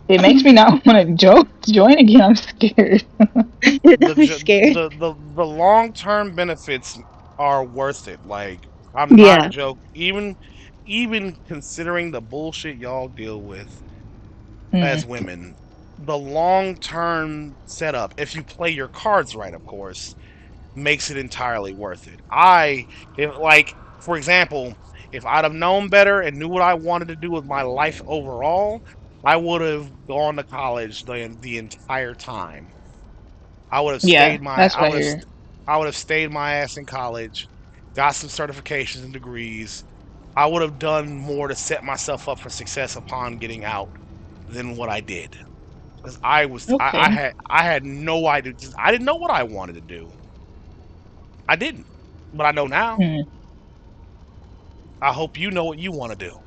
It makes me not want to join again. I'm scared. The I'm scared. the long term benefits are worth it. Like I'm not Yeah. joke. Even considering the bullshit y'all deal with Mm. as women, the long term setup, if you play your cards right, of course, makes it entirely worth it. If like, for example, if I'd have known better and knew what I wanted to do with my life overall, I would have gone to college the entire time. I would have Yeah, stayed my that's what I hear. I would have stayed my ass in college, got some certifications and degrees. I would have done more to set myself up for success upon getting out than what I did. Because Okay. I had no idea. I didn't know what I wanted to do. I didn't, but I know now. Mm. I hope you know what you want to do.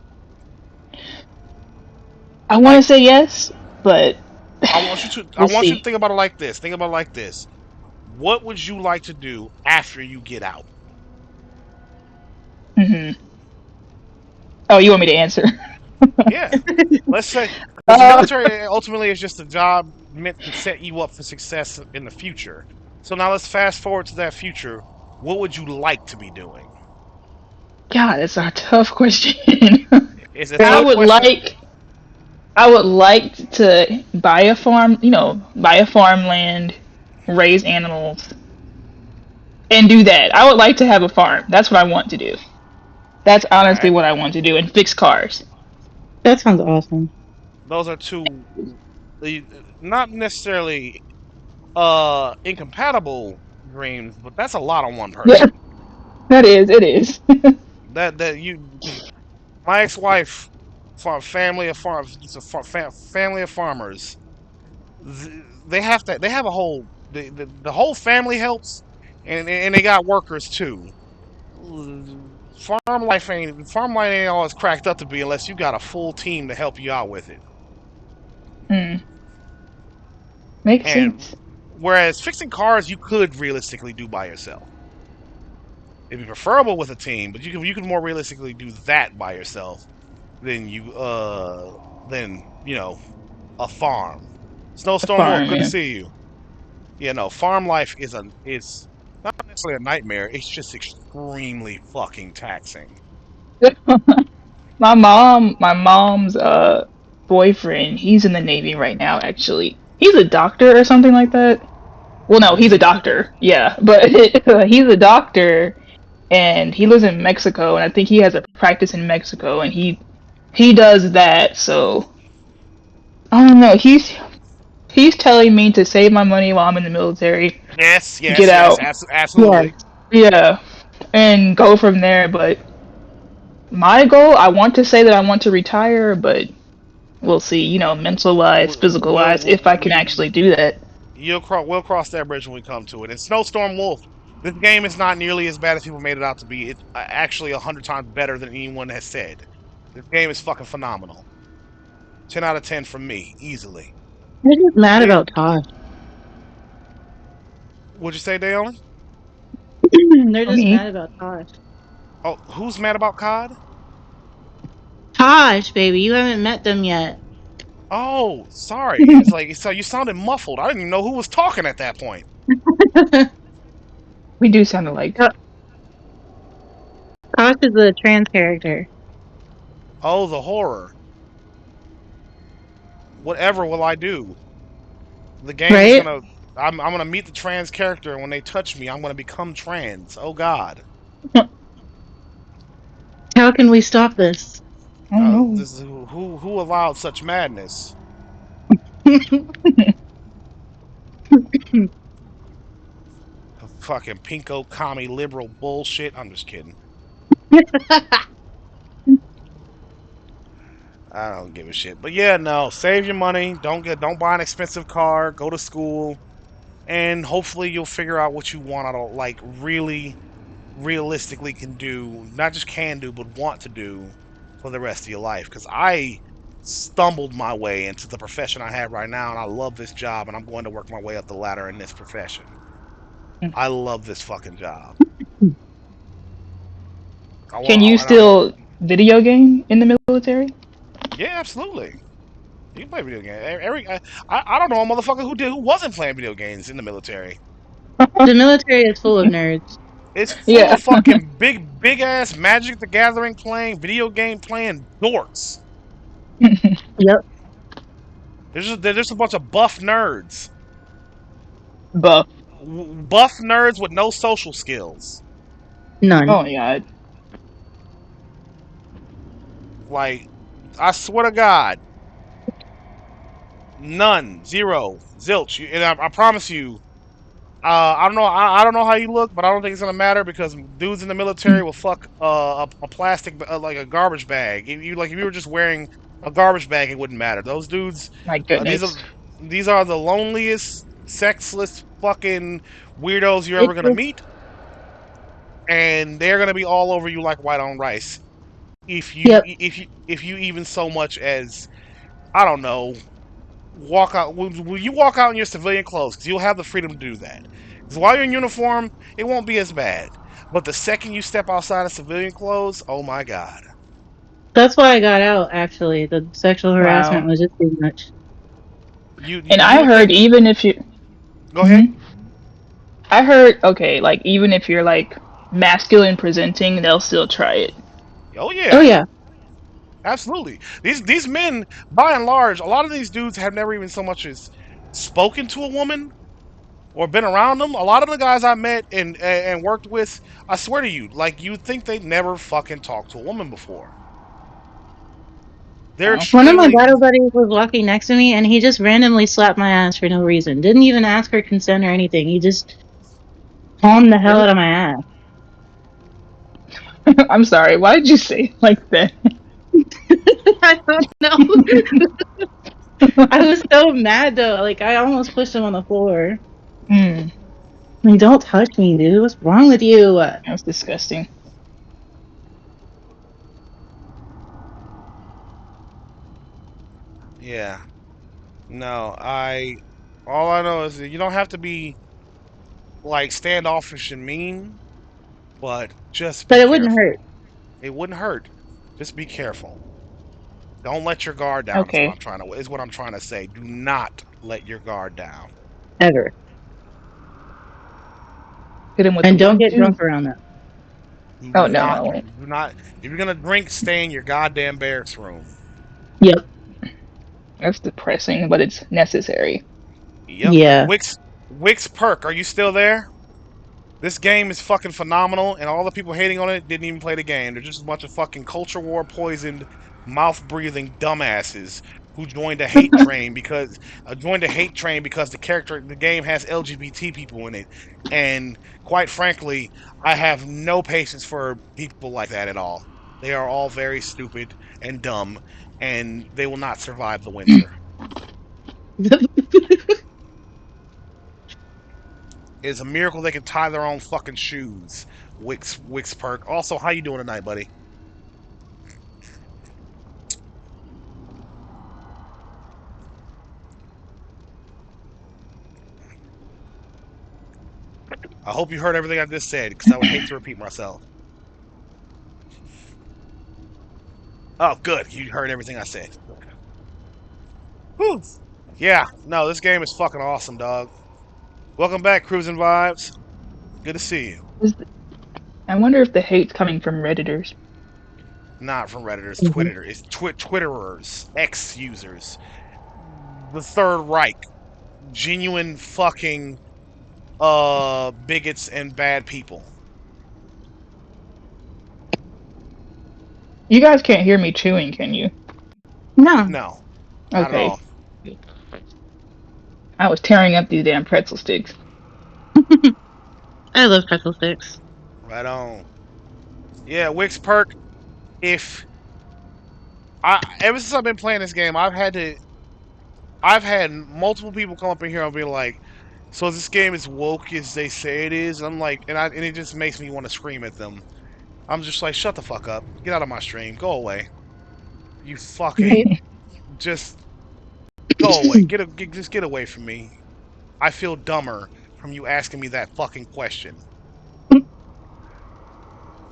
I want to Like say yes, but I we'll want you to see. think about it like this. Think about it like this. What would you like to do after you get out? Hmm. Oh, you want me to answer? Yeah. Let's say because the uh, military ultimately is just a job meant to set you up for success in the future. So now let's fast forward to that future. What would you like to be doing? God, that's a tough question. It's a I tough Right? would question. like, I would like to buy a farm. Buy a farmland, raise animals, and do that. I would like to have a farm. That's what I want to do. That's All honestly right. what I want to do, and fix cars. That sounds awesome. Those are two uh, not necessarily incompatible dreams, but that's a lot on one Yeah, person. that is. It is. That you because my ex-wife, family of farm, it's a family of farmers. They have to. They have a whole. The whole family helps, and they got workers too. Farm life ain't all it's cracked up to be unless you got a full team to help you out with it. Mm, makes And sense. whereas fixing cars, you could realistically do by yourself. It'd be preferable with a team, but you can more realistically do that by yourself than a farm. A Snowstorm Wolf, farm, good to yeah. see you. Yeah, no, farm life is not necessarily a nightmare. It's just extremely fucking taxing. My mom's boyfriend, he's in the Navy right now. Actually, he's a doctor or something like that. Well, no, he's a Hmm. doctor. Yeah, but he's a doctor, and he lives in Mexico, and I think he has a practice in Mexico, and he does that. So I don't know. He's telling me to save my money while I'm in the military, Yes, get yes, yes, out, Yes. absolutely. yeah, and go from there. But my goal, I want to say that I want to retire, but we'll see. Mental wise, physical wise, if I can actually do that. We'll cross that bridge when we come to it. And Snowstorm Wolf, this game is not nearly as bad as people made it out to be. It's actually 100 times better than anyone has said. This game is fucking phenomenal. 10 out of 10 from me, easily. They're just mad But yeah, about Tosh. what'd you say, Dale? They're For just me, mad about Tosh. Oh, who's mad about COD? Tosh, baby, you haven't met them yet. Oh, sorry. It's like so you sounded muffled. I didn't even know who was talking at that point. we do sound alike. Tosh is a trans character. Oh, the horror. Whatever will I do? The game is Right? gonna. I'm gonna meet the trans character, and when they touch me, I'm gonna become trans. Oh God. How can we stop this? I don't know. This is who allowed such madness? Fucking pinko commie liberal bullshit. I'm just kidding. I don't give a shit. But yeah, no. Save your money. Don't buy an expensive car. Go to school, and hopefully you'll figure out what you want out of like really realistically can do, not just can do, but want to do for the rest of your life. Because I stumbled my way into the profession I have right now, and I love this job, and I'm going to work my way up the ladder in this profession. I love this fucking job. I Can want, you and I, still video game in the military? yeah, absolutely. You can play video games. I don't know a motherfucker who wasn't playing video games in the military. The military is full of nerds. It's full Yeah. of fucking big ass Magic the Gathering playing, video game playing dorks. Yep. There's a bunch of buff nerds, Buff. buff nerds with no social skills. None. Oh yeah. Like, I swear to God, none, zero, zilch. And I promise you, I don't know. I don't know how you look, but I don't think it's gonna matter because dudes in the military will fuck a plastic like a garbage bag. If you were just wearing a garbage bag, it wouldn't matter. Those dudes, My uh, these are goodness. these are the loneliest, sexless fucking weirdos you're ever It's gonna just, meet, and they're gonna be all over you like white on rice. If you yep. if you even so much as, I don't know, walk out. Will you walk out in your civilian clothes? Because you'll have the freedom to do that. Because while you're in uniform, it won't be as bad. But the second you step outside of civilian clothes, oh my god. That's why I got out, actually. The sexual harassment Wow. was just too much. And You I would heard think. even if you, Go ahead. mhm. I heard okay, like even if you're like masculine presenting, they'll still try it. Oh Oh, yeah, yeah. absolutely. These men, by and large, a lot of these dudes have never even so much as spoken to a woman or been around them. A lot of the guys I met and worked with, I swear to you, like you'd think they'd never fucking talked to a woman before. They're Wow. One of my extremely. battle buddies was walking next to me, and he just randomly slapped my ass for no reason. Didn't even ask for consent or anything. He just palmed the hell Really? out of my ass. I'm sorry. Why did you say it like that? I don't know. I was so mad though. Like I almost pushed him on the floor. Hmm. Like, don't touch me, dude. What's wrong with you? That's disgusting. Yeah. No, all I know is that you don't have to be like standoffish and mean, but just But be it wouldn't careful. hurt It wouldn't hurt. Just be careful. Don't let your guard down Okay. is what I'm trying to say. Do not let your guard down. ever. Hit him with the And don't one, get two. drunk around that. Do Oh no, not I won't. do not if you're gonna drink, stay in your goddamn barracks room. Yep. That's depressing, but it's necessary. Yep. Yeah. Wix Perk, are you still there? This game is fucking phenomenal, and all the people hating on it didn't even play the game. They're just a bunch of fucking culture war poisoned, mouth breathing dumbasses who joined the hate train because the game has LGBT people in it, and quite frankly, I have no patience for people like that at all. They are all very stupid and dumb, and they will not survive the winter. It's a miracle they can tie their own fucking shoes. Wix Perk. Also, how you doing tonight, buddy? I hope you heard everything I just said, because I would hate to repeat myself. Oh, good. You heard everything I said. Okay. Whew. Yeah, no, this game is fucking awesome, dog. Welcome back, Cruising Vibes. Good to see you. Is th- I wonder if the hate's coming from Redditors. Not from Redditors, Mhm. Twitter. It's Twitterers, X users, the Third Reich, genuine fucking bigots and bad people. You guys can't hear me chewing, can you? No. No, not at Okay. all. I was tearing up these damn pretzel sticks. I love pretzel sticks. Right on. Yeah, Wix Perk. If I ever since I've been playing this game, I've had multiple people come up in here and be like, "So is this game as woke as they say it is?" And I'm like, and it just makes me want to scream at them. I'm just like, "Shut the fuck up! Get out of my stream! Go away! You Right? fucking just go away! Just get away from me! I feel dumber from you asking me that fucking question."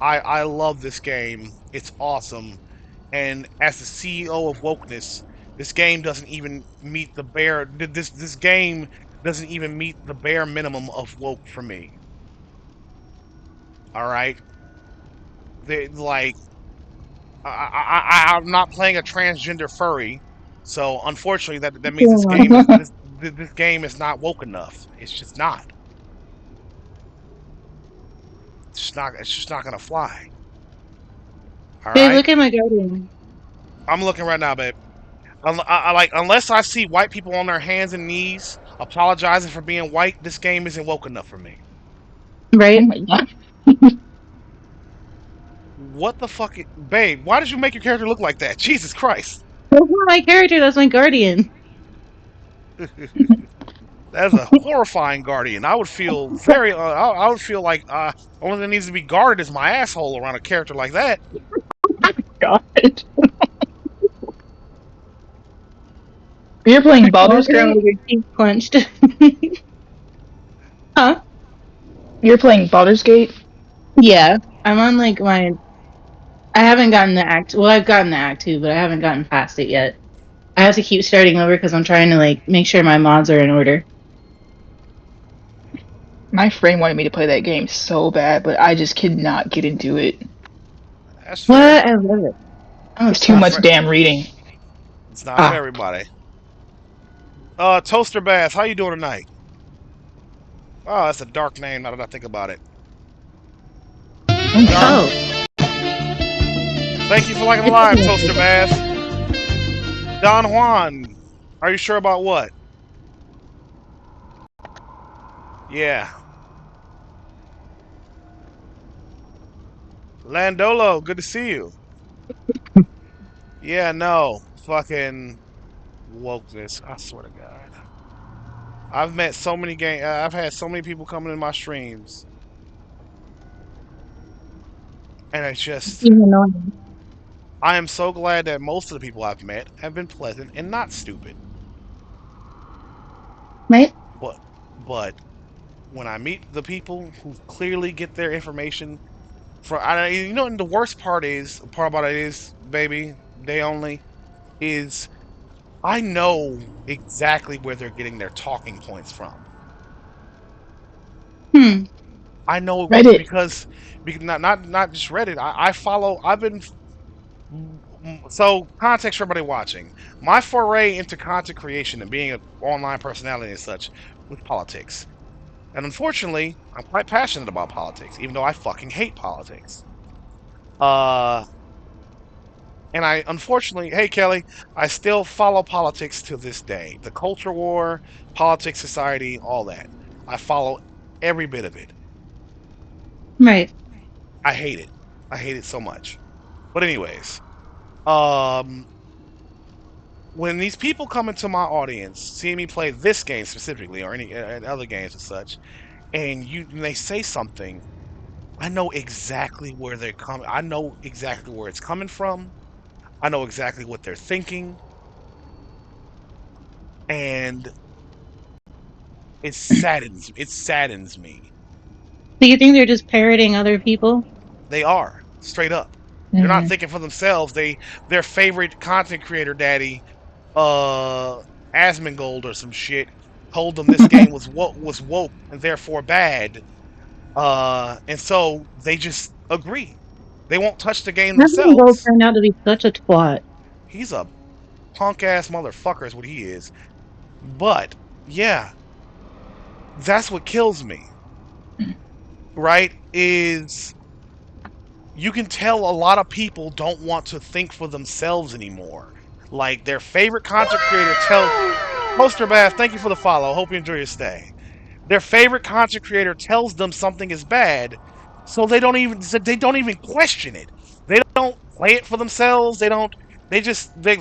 I love this game. It's awesome. And as the CEO of wokeness, This game doesn't even meet the bare. This game doesn't even meet the bare minimum of woke for me. All right, like I'm not playing a transgender furry, so unfortunately that means this game is not woke enough. It's just not. It's just not gonna fly. All Babe, right. look at my guardian. I'm looking right now, babe. Like unless I see white people on their hands and knees apologizing for being white, this game isn't woke enough for me. Oh Right? my god. What the fuck, babe? Why did you make your character look like that? Jesus Christ! That's not my character, that's my guardian. That's a horrifying guardian. I would feel very. I would feel like only thing that needs to be guarded is my asshole around a character like that. God. You're playing Baldur's Walk around Gate? with your teeth clenched. Huh? You're playing Baldur's Gate? Yeah. I'm on like my I haven't gotten the act well, I've gotten the act 2, but I haven't gotten past it yet. I have to keep starting over because I'm trying to like make sure my mods are in order. My friend wanted me to play that game so bad, but I just could not get into it. That's fair. What? I love it. I'm It's too Not much for. obsessed. damn reading. It's not for Ah. everybody. Toaster Bath, how you doing tonight? Oh, that's a dark name. Now that I think about it, Oh my dark. Oh. god. Thank you for liking the It's live, Toaster Bath. Don Juan, are you sure about what? Yeah. Landolo, good to see you. Yeah, no. Fucking woke this. I swear to God. I've met so many I've had so many people coming in my streams, and it's just. even annoying. I am so glad that most of the people I've met have been pleasant and not stupid. Right? But, but when I meet the people who clearly get their information from, and the worst part about it is, baby, they only is I know exactly where they're getting their talking points from. Hmm. I know Reddit. because not just Reddit. I follow. I've been so context for everybody watching. My foray into content creation and being an online personality and such with politics, and unfortunately, I'm quite passionate about politics, even though I fucking hate politics. Uh, and I unfortunately, hey Kelly, I still follow politics to this day. The culture war, politics, society, all that. I follow every bit of it. Right. I hate it. I hate it so much. But anyways, um, when these people come into my audience, seeing me play this game specifically, or any other games and such, and they say something, I know exactly where they're coming. I know exactly where it's coming from. I know exactly what they're thinking, and it saddens me. Do you think they're just parroting other people? They are straight up. They're not Mm. thinking for themselves. Their favorite content creator daddy, uh, Asmongold or some shit, told them this game was woke and therefore bad. And so they just agree. They won't touch the game Nothing Gold themselves. turned out to be such a twat. He's a punk ass motherfucker, is what he is. But yeah, that's what kills me. Right? Is you can tell a lot of people don't want to think for themselves anymore. Like their favorite content creator tells Poster Bath, thank you for the follow. Hope you enjoy your stay. Their favorite content creator tells them something is bad, so they don't even question it. They don't play it for themselves. They don't. They just they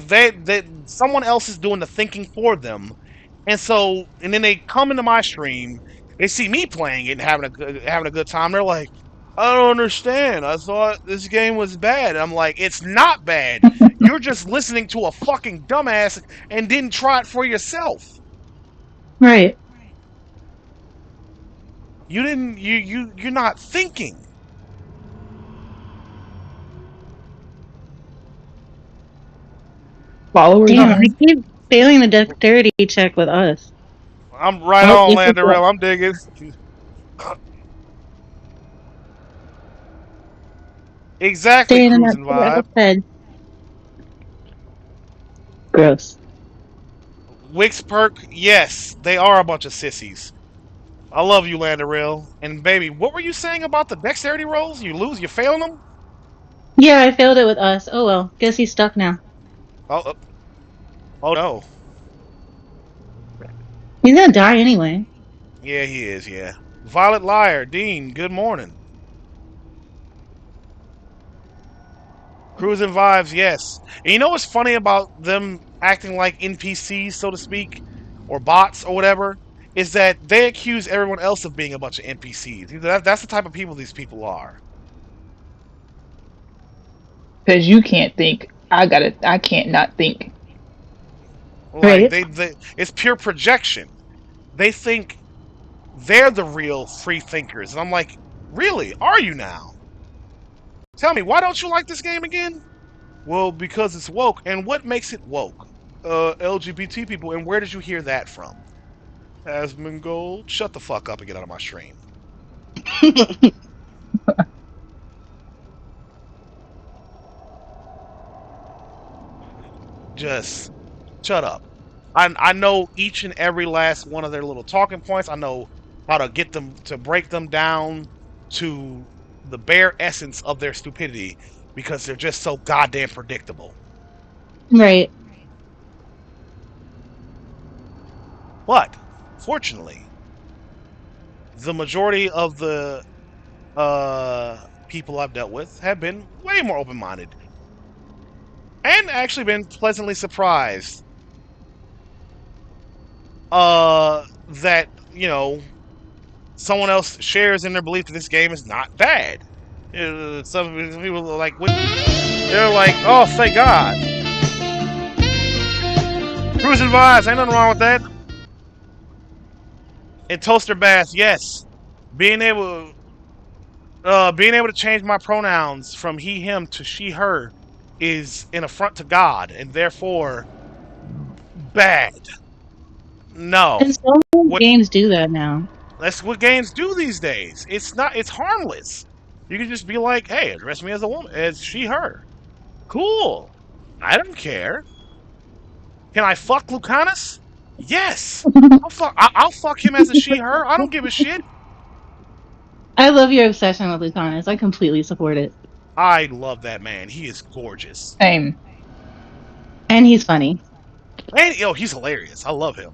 someone else is doing the thinking for them, and then they come into my stream. They see me playing it and having a good time. They're like, I don't understand. I thought this game was bad. I'm like, it's not bad. You're just listening to a fucking dumbass and didn't try it for yourself. Right. You didn't you're not thinking. followers Damn, on. I keep failing the dexterity check with us. I'm right Oh, on, you keep Landorell. I'm digging. Exactly, staying in that cruising little vibe. head. Gross. Wix perk, yes, they are a bunch of sissies. I love you, Landorell. And baby, what were you saying about the dexterity rolls? You failing them? Yeah, I failed it with us. Oh well, guess he's stuck now. Oh, oh no. He's gonna die anyway. Yeah, he is. Yeah. Violet Liar, Dean. Good morning. Cruising vibes, yes. And you know what's funny about them acting like NPCs, so to speak, or bots or whatever, is that they accuse everyone else of being a bunch of NPCs. That's the type of people these people are. Because you can't think. I can't not think. Like Right? they it's pure projection. They think they're the real free thinkers, and I'm like, really? Are you now? Tell me, why don't you like this game again? Well, because it's woke. And what makes it woke? LGBT people. And where did you hear that from? Asmongold, shut the fuck up and get out of my stream. Just shut up. I know each and every last one of their little talking points. I know how to get them to break them down to the bare essence of their stupidity because they're just so goddamn predictable. Right. But fortunately, the majority of the people I've dealt with have been way more open minded and actually been pleasantly surprised that someone else shares in their belief that this game is not bad. Some people are like, they're like, oh, thank God. Cruising vibes, ain't nothing wrong with that. And toaster bath, yes. Being able, being able to change my pronouns from he, him to she, her is an affront to God, and therefore bad. No, And so many what games do that now. that's what games do these days. It's not. It's harmless. You can just be like, hey, address me as a woman, as she, her. Cool. I don't care. Can I fuck Lucanus? Yes. I'll fuck him as a she, her. I don't give a shit. I love your obsession with Lucanus. I completely support it. I love that man. He is gorgeous. Same. And he's funny. And he's hilarious. I love him.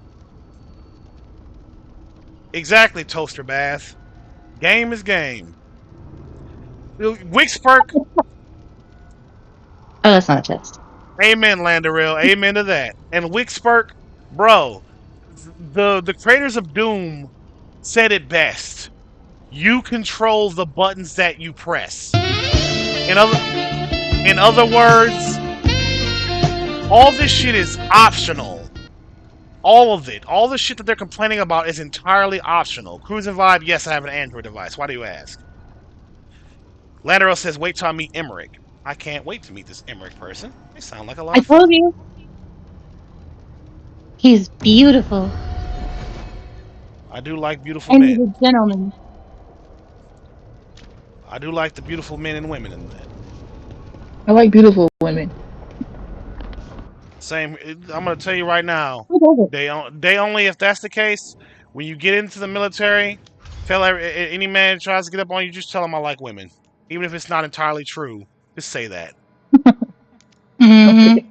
Exactly, Toaster Bath. Game is game. Wix perk. Oh, that's not a test. Amen, Landoril. Amen to that. And Wixperk, bro, the creators of Doom said it best. You control the buttons that you press. In other words, all this shit is optional. All of it. All the shit that they're complaining about is entirely optional. Cruising Vibe, yes, I have an Android device. Why do you ask? Landoril says, wait till I meet Emmerich. I can't wait to meet this Emmerich person. They sound like a lot I of fun. told you. He's beautiful. I do like beautiful And he's men. a gentleman. I do like the beautiful men and women in that. I like beautiful women. Same. I'm gonna tell you right now. Who does it? They only if that's the case. When you get into the military, tell any man that tries to get up on you, just tell him I like women, even if it's not entirely true. Just say that, Mm-hmm. Okay.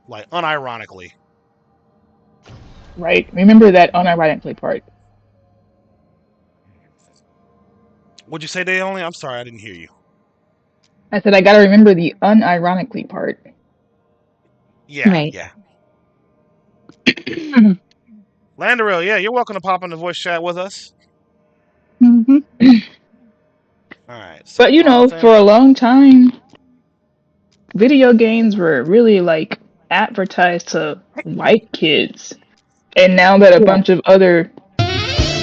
like unironically. Right. Remember that unironically part. Would you say they only? I'm sorry, I didn't hear you. I said I gotta remember the unironically part. Yeah, Right. yeah. Landoril, yeah, you're welcome to pop in the voice chat with us. Mm-hmm. All right. So But you know, Jonathan. for a long time, video games were really like advertised to white kids. And now that a Yeah. bunch of other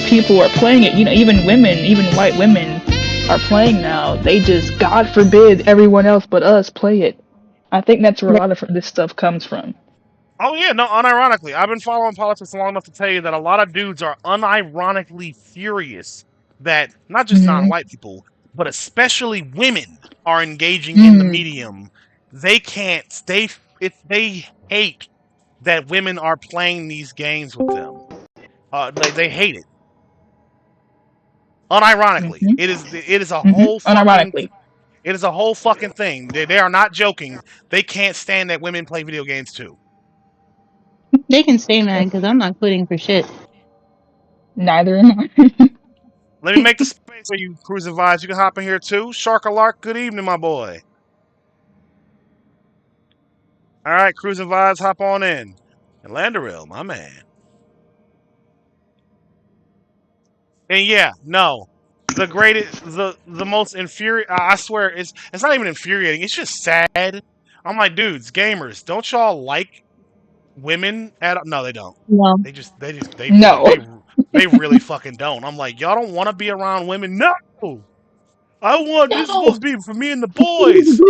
people are playing it, even women, even white women, are playing now, they just, God forbid, everyone else but us play it. I think that's where a lot of this stuff comes from. Oh yeah, no, unironically, I've been following politics long enough to tell you that a lot of dudes are unironically furious that not just Mm-hmm. non-white people, but especially women are engaging in the Mm. medium. They can't. They hate that women are playing these games with them. They hate it. Unironically, Mm-hmm. it is a Mm-hmm. whole fucking Unironically. it is a whole fucking thing. They are not joking. They can't stand that women play video games too. They can stay mad because I'm not quitting for shit. Neither am I. Let me make the space for you, cruising vibes. You can hop in here too. Shark Alark, good evening, my boy. All right, cruising vibes, hop on in. And Landerill, my man. And yeah, no, the greatest, the most infuriating. I swear, it's not even infuriating. It's just sad. I'm like, dudes, gamers, don't y'all like women at? No, they don't. No. They really, No. they really fucking don't. I'm like, y'all don't want to be around women? No, I want this is No. supposed to be for me and the boys.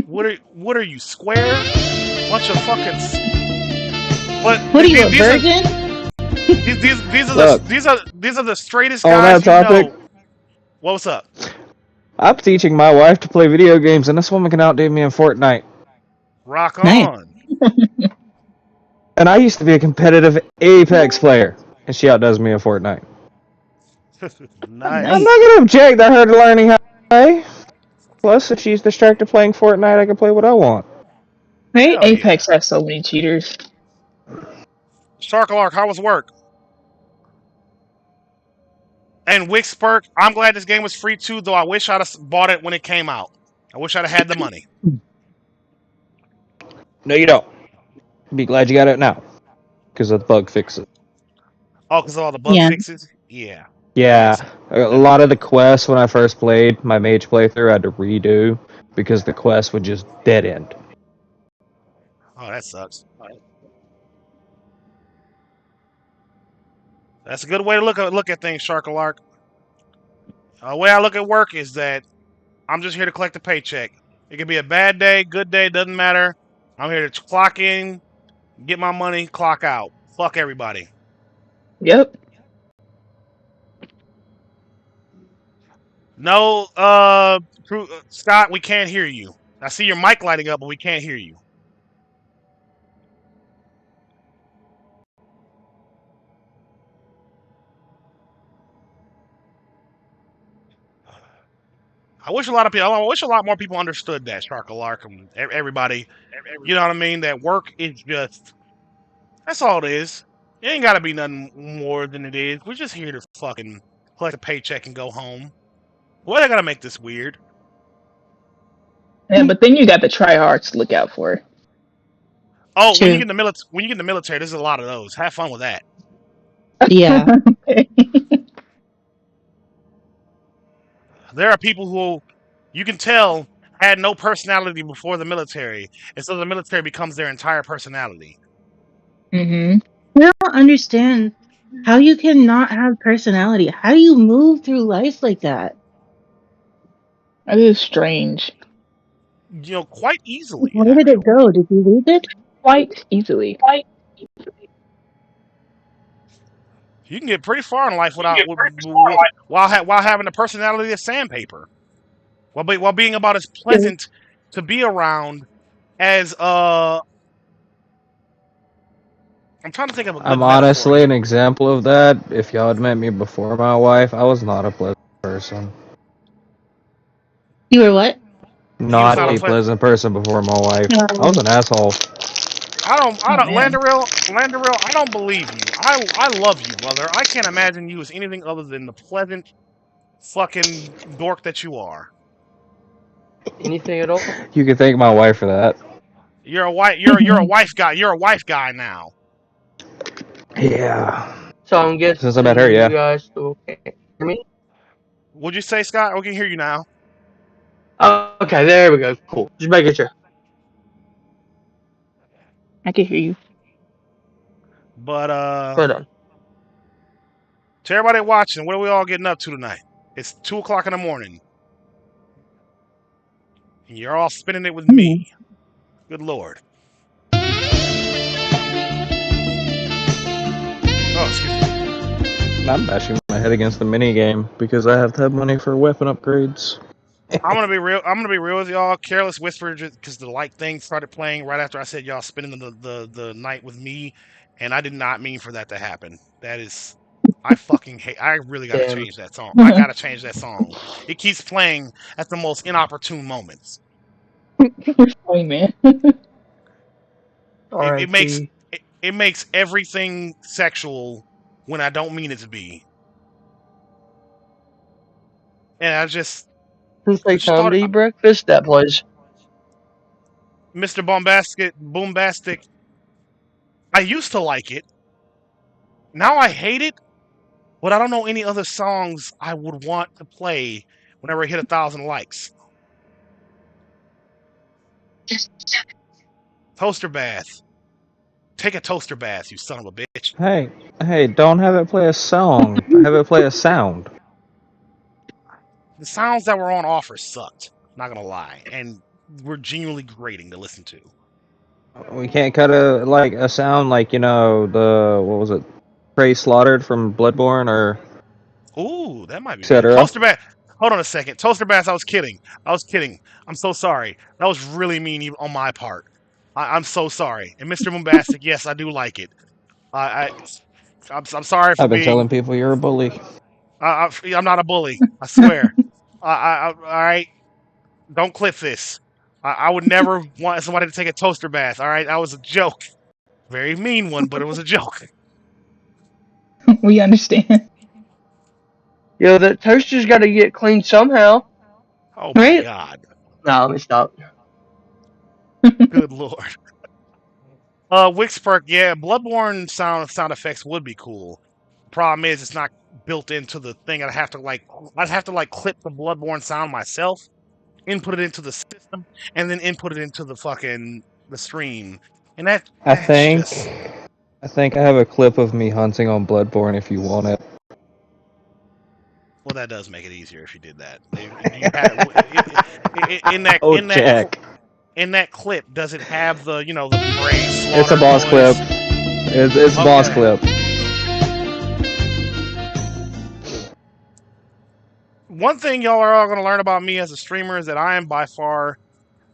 What are you square? Bunch of fucking. But What are you, a these are virgin? these are Look, these are the straightest on guys that you topic, know. What's up? I'm teaching my wife to play video games, and this woman can outdo me in Fortnite. Rock Nice. on. And I used to be a competitive Apex player, and she outdoes me in Fortnite. I'm Nice. Nice. not gonna object to her learning how to play. Plus, if she's distracted playing Fortnite, I can play what I want. Right? Hell yeah. Apex has so many cheaters. Shark Alark, how was work? And Wixperk, I'm glad this game was free too, though I wish I'd have bought it when it came out. I wish I'd have had the money. No, you don't. Be glad you got it now, because of the bug fixes. Oh, because of all the bug Yeah. fixes? Yeah. That makes Yeah, sense. a That makes lot of the quests when I first played my mage playthrough, I had to redo because the quest would just dead end. Oh, that sucks. That's a good way to look at things, Shark Alark. The way I look at work is that I'm just here to collect a paycheck. It could be a bad day, good day, doesn't matter. I'm here to clock in, get my money, clock out. Fuck everybody. Yep. No, Scott, we can't hear you. I see your mic lighting up, but we can't hear you. I wish a lot more people understood that, Shark Alark, and everybody. You know what I mean? That work is just that's all it is. It ain't gotta be nothing more than it is. We're just here to fucking collect a paycheck and go home. Why they gotta make this weird? Yeah, but then you got the tryhards to look out for. Oh, when you True. get in the when you get in the military, there's a lot of those. Have fun with that. Yeah. Okay. There are people who you can tell had no personality before the military, and so the military becomes their entire personality. Mm-hmm. I don't understand how you can not have personality. How do you move through life like that? That is strange. You know, quite easily, Where did it actually. go? Did you lose it? Quite easily. You can get pretty far in life without while having the personality of sandpaper, while being about as True. pleasant to be around as I'm trying to think of a good I'm metaphor honestly an here. example of that. If y'all had met me before my wife, I was not a pleasant person. You were what? You was Not not a a pleasant person before my wife. I was Um, an asshole. Oh man. Landerill, I don't believe you. I love you, brother. I can't imagine you as anything other than the pleasant fucking dork that you are. Anything at all? You can thank my wife for that. You're a wife guy. You're a wife guy now. Yeah. So I'm Since I met her, guessing you yeah. guys still can't hear me? Would you say, Scott? We can hear you now. Oh, okay, there we go. Cool. Just making sure. I can hear you. But Right on. to everybody watching, what are we all getting up to tonight? It's 2 o'clock in the morning. And you're all spinning it with me. Good lord. Oh, excuse me. I'm bashing my head against the mini game because I have to have money for weapon upgrades. I'm gonna be real. I'm gonna be real with y'all. Careless Whisper, because the like thing started playing right after I said y'all spending the night with me, and I did not mean for that to happen. That is, I fucking hate. I really gotta Damn. change that song. I gotta change that song. It keeps playing at the most inopportune moments. Funny man. It makes R.I.P. it makes everything sexual when I don't mean it to be, and I just Since I they just come thought to eat breakfast, that place. Mr. Bombastic. I used to like it. Now I hate it. But I don't know any other songs I would want to play whenever I hit 1,000 likes. Toaster bath. Take a toaster bath, you son of a bitch. Hey, don't have it play a song. Have it play a sound. The sounds that were on offer sucked. Not gonna lie, and were genuinely grating to listen to. We can't cut a sound like the what was it, Prey Slaughtered from Bloodborne or Ooh, that might be good. etc. Toaster bath. Hold on a second. Toaster bath. I was kidding. I was kidding. I'm so sorry. That was really mean on my part. I'm so sorry. And Mr. Bombastic, yes, I do like it. I, I I'm sorry for I've been being telling people you're a bully. I'm not a bully. I swear. All right. Don't clip this. I would never want somebody to take a toaster bath. All right, that was a joke. Very mean one, but it was a joke. We understand. Yo, that toaster's got to get cleaned somehow. Oh my Right? god. No, let me stop. Good lord. Wixperk, yeah, Bloodborne sound effects would be cool. Problem is, it's not built into the thing. I'd have to like clip the Bloodborne sound myself, input it into the system, and then input it into the stream. And I that's think just I think I have a clip of me hunting on Bloodborne if you want it. well, that does make it easier if you did that. If you had in that Oh, check. in that clip, does it have the Bray It's a slaughter boss clip. noise? It's a boss Okay. clip. One thing y'all are all gonna learn about me as a streamer is that I am by far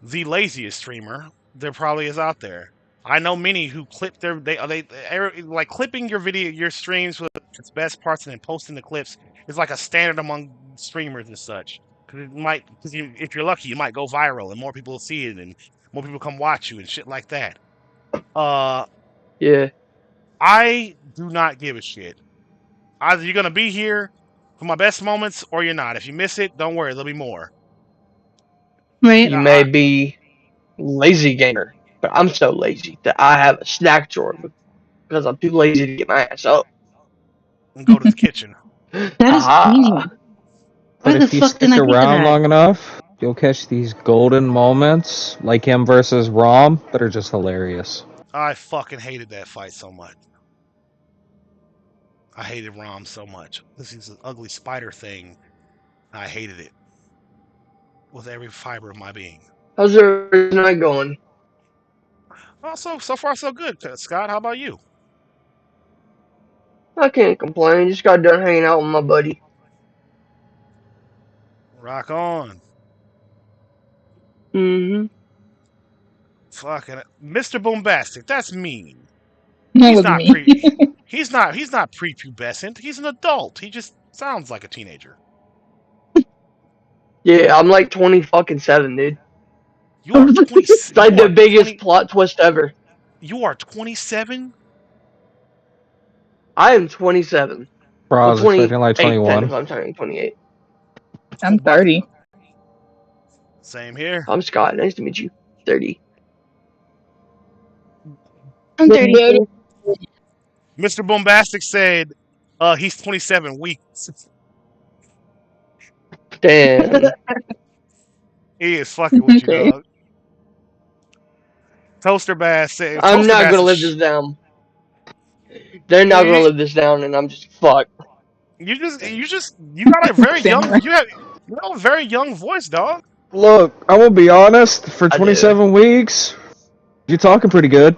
the laziest streamer there probably is out there. I know many who clip like clipping your streams with its best parts and then posting the clips is like a standard among streamers and such. Because if you're lucky, you might go viral and more people will see it and more people come watch you and shit like that. Uh, Yeah. I do not give a shit. Either you're gonna be here for my best moments or you're not. If you miss it, don't worry, there'll be more. Right? You may be lazy gamer, but I'm so lazy that I have a snack drawer because I'm too lazy to get my ass up. And go to the kitchen. That is Haha. crazy. Why But the if you fuck didn't stick I think of around that? long enough, you'll catch these golden moments like him versus Rom that are just hilarious. I fucking hated that fight so much. I hated Rom so much. This is an ugly spider thing. I hated it with every fiber of my being. How's your night going? Well, so far so good. Scott, how about you? I can't complain. Just got done hanging out with my buddy. Rock on. Mm-hmm. Fucking Mr. Boombastic. That's mean. That He's was not me. pre. He's not prepubescent. He's an adult. He just sounds like a teenager. Yeah, I'm like 20 fucking 7, dude. You are 20. It's like You the are biggest 20. plot twist ever. You are 27. I am 27. Bro, I Well, was expecting like 28 21. technically. I'm turning 28. I'm What? 30. Same here. I'm Scott. Nice to meet you. 30. I'm Look better. 32. Mr. Bombastic said, he's 27 weeks. Damn. He is fucking with you, Okay. dog. Toaster Bass said, I'm Toaster not Bass gonna is, live this down. They're not gonna live this down, and I'm just fucked. You got a very young Samurai. you have a very young voice, dog. Look, I'm gonna be honest. For I do. 27 weeks, you're talking pretty good.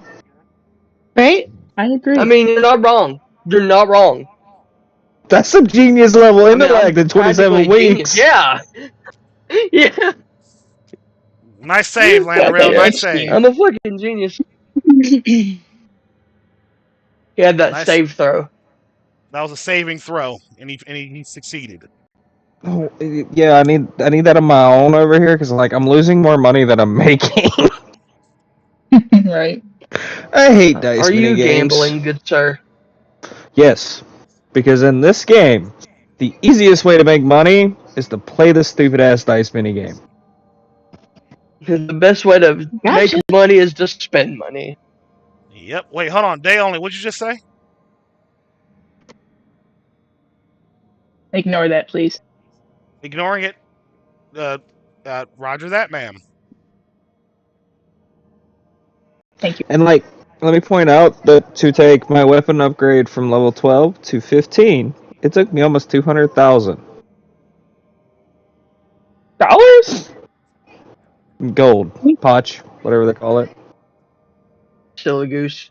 Right? I agree. I mean, you're not wrong. You're not wrong. That's some genius level I mean, intellect I'm in 27 practically genius. weeks. Yeah. Yeah. Nice save, Got Landerail. that Nice XP. save. I'm a fucking genius. He had that Nice. save throw. That was a saving throw, and he succeeded. Oh, yeah, I need that on my own over here because like I'm losing more money than I'm making. Right. I hate dice Are mini you games. gambling, good sir? Yes, because in this game, the easiest way to make money is to play this stupid ass dice mini game. Because the best way to make Gotcha. money is to spend money. Yep. Wait, hold on. Day only. What'd you just say? Ignore that, please. Ignoring it. Roger that, ma'am. Thank you. And like, let me point out that to take my weapon upgrade from level 12 to 15, it took me almost 200,000 $? gold, potch, whatever they call it. Silly goose.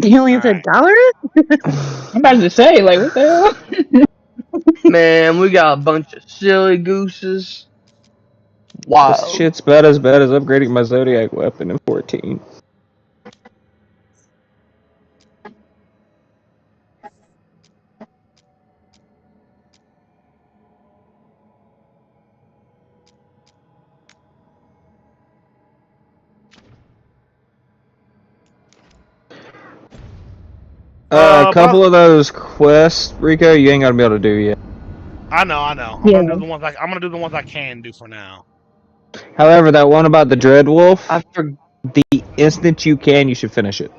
You only All said right. $? I'm about to say, like, what the hell? Man, we got a bunch of silly gooses. This Wow. shit's about as bad as upgrading my Zodiac weapon in 14. A couple of those quests, Rico, you ain't gonna be able to do yet. I know. I'm Yeah. gonna do the ones I'm gonna do the ones I can do for now. However, that one about the Dread Wolf, I for, the instant you can, you should finish it.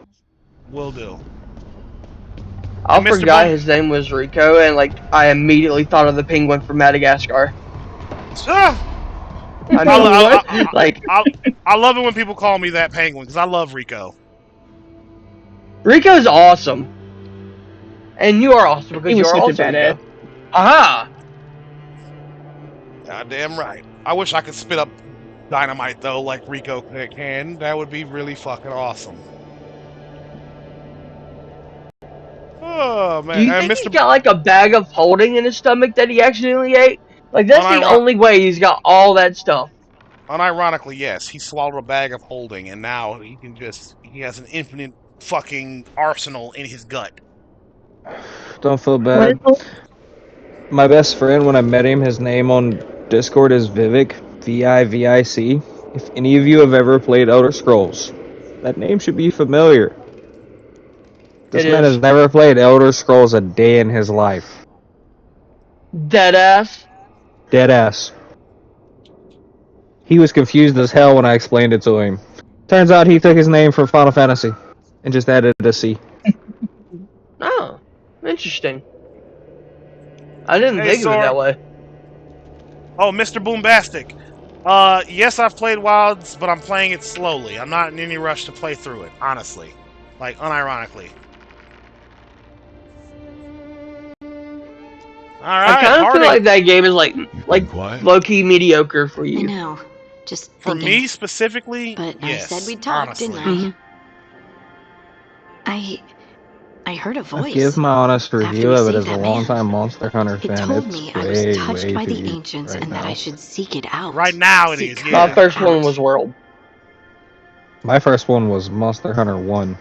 Will do. I And Mr. forgot Boom- his name was Rico, and like I immediately thought of the penguin from Madagascar. Ah! I mean, like I love it when people call me that penguin because I love Rico. Rico's awesome, and you are awesome He because you was are such a also badass. Rico. Aha! Goddamn right. I wish I could spit up dynamite though, like Rico can. That would be really fucking awesome. Oh man, Do you and think he's Mr. got like a bag of holding in his stomach that he accidentally ate? Like that's the only way he's got all that stuff. Unironically, yes, he swallowed a bag of holding, and now he has an infinite fucking arsenal in his gut. Don't feel bad. My best friend, when I met him, his name on Discord is Vivic, V-I-V-I-C. If any of you have ever played Elder Scrolls, that name should be familiar. This man has never played Elder Scrolls a day in his life. Deadass. Deadass. He was confused as hell when I explained it to him. Turns out he took his name from Final Fantasy and just added a C. Oh, interesting. I didn't think of it that way. Oh, Mr. Boombastic. Yes, I've played Wilds, but I'm playing it slowly. I'm not in any rush to play through it, honestly. Like, unironically. Alright, I kind of feel like that game is like low-key mediocre for you. I know. Just for thinking. me specifically, But yes, I said we'd talk, honestly. didn't I? I heard a voice. I give my honest review you of it saved as a that longtime Monster Hunter It fan. told It's me I was way, touched way by the deep ancients right and that now. I should seek it out. Right now it Seek is, her yeah. My first one out. was World. My first one was Monster Hunter 1.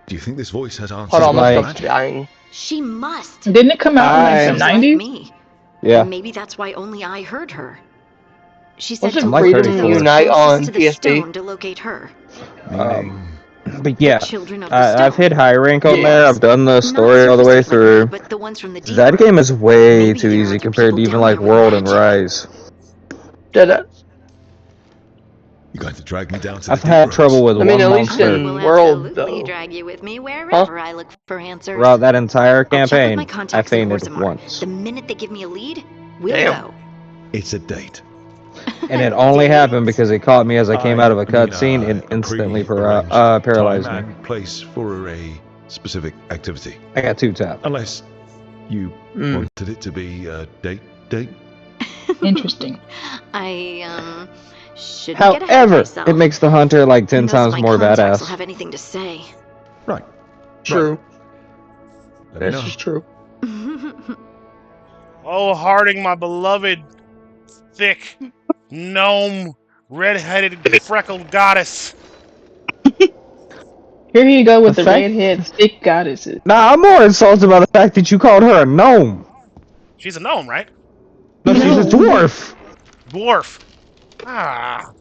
Do you think this voice has answers? Hold on, my Like- stuff's dying. She must. Didn't it come out in like the She's like 90s? me. Yeah. Maybe that's why only I heard her. She said Wasn't to like look for Freedom those Unite closest on to the PSP? stone to locate her. But yeah, Children of the I've Stone. hit high rank on Yeah. there. I've done the Not story all the way surface like through. me, but the ones from the deep That road. game is way Maybe too there are easy other compared to people even down like there with World and magic. Rise. Deadass. You're going to drag me down to I've the had deep trouble roads. with I mean, one at least monster in Will World, absolutely though. drag you with me wherever I look for answers. throughout that entire I'll check with campaign. my I contacts in fainted Orzammar. once. The minute they give me a lead, we'll Damn. go. It's a date. And it only happened because it caught me as I came out of a cutscene and a instantly pre-arranged paralyzed time me. and place for a specific activity. I got 2 tapped. Unless you wanted it to be a date. Interesting. I shouldn't get ahead of However, myself. it makes the hunter like 10 Who knows if times my more contacts will badass. have anything to say. Right. True. Let me This know. is true. Oh, Harding, my beloved, thick, gnome, red-headed, freckled goddess. Here you go with The the fact- redhead thick goddesses. Nah, I'm more insulted by the fact that you called her a gnome. She's a gnome, right? No, she's a No. dwarf. Dwarf. Ah,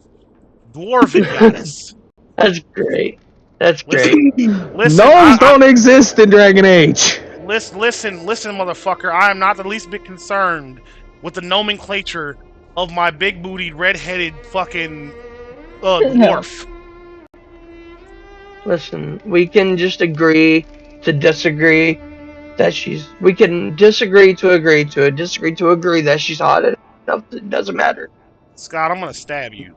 dwarven goddess. That's great. That's Listen, great. listen, Gnomes don't exist in Dragon Age. listen, motherfucker. I am not the least bit concerned with the nomenclature of my big-bootied, red-headed fucking dwarf. Listen, we can just agree to disagree that she's. We can disagree to agree that she's hot enough. It doesn't matter. Scott, I'm gonna stab you.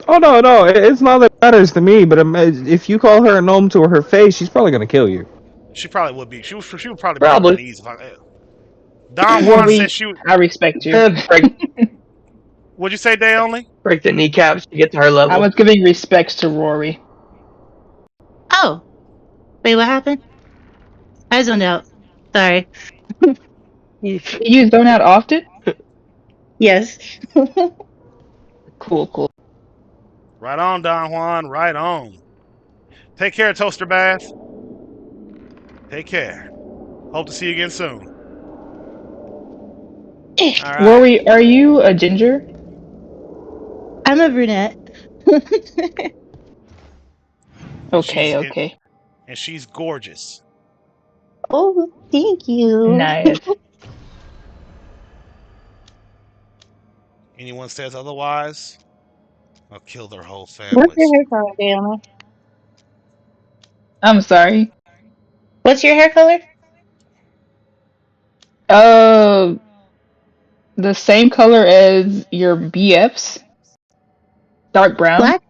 Oh no, it's not that it matters to me. But if you call her a gnome to her face, she's probably gonna kill you. She probably would be. She would probably be Probably. on my knees. Don Juan said she would. I respect you. What'd you say, Day Only? Break the kneecaps to get to her level. I was giving respects to Rory. Oh. Wait, what happened? I zoned out. Sorry. You zone out often? Yes. Cool. Right on, Don Juan. Right on. Take care, Toaster Bath. Take care. Hope to see you again soon. All right. Rory, are you a ginger? I'm a brunette. Okay. And she's gorgeous. Oh, thank you. Nice. Anyone says otherwise, I'll kill their whole What's your families. hair color, Diana? I'm sorry. What's your hair color? The same color as your BF's. Dark brown. Black?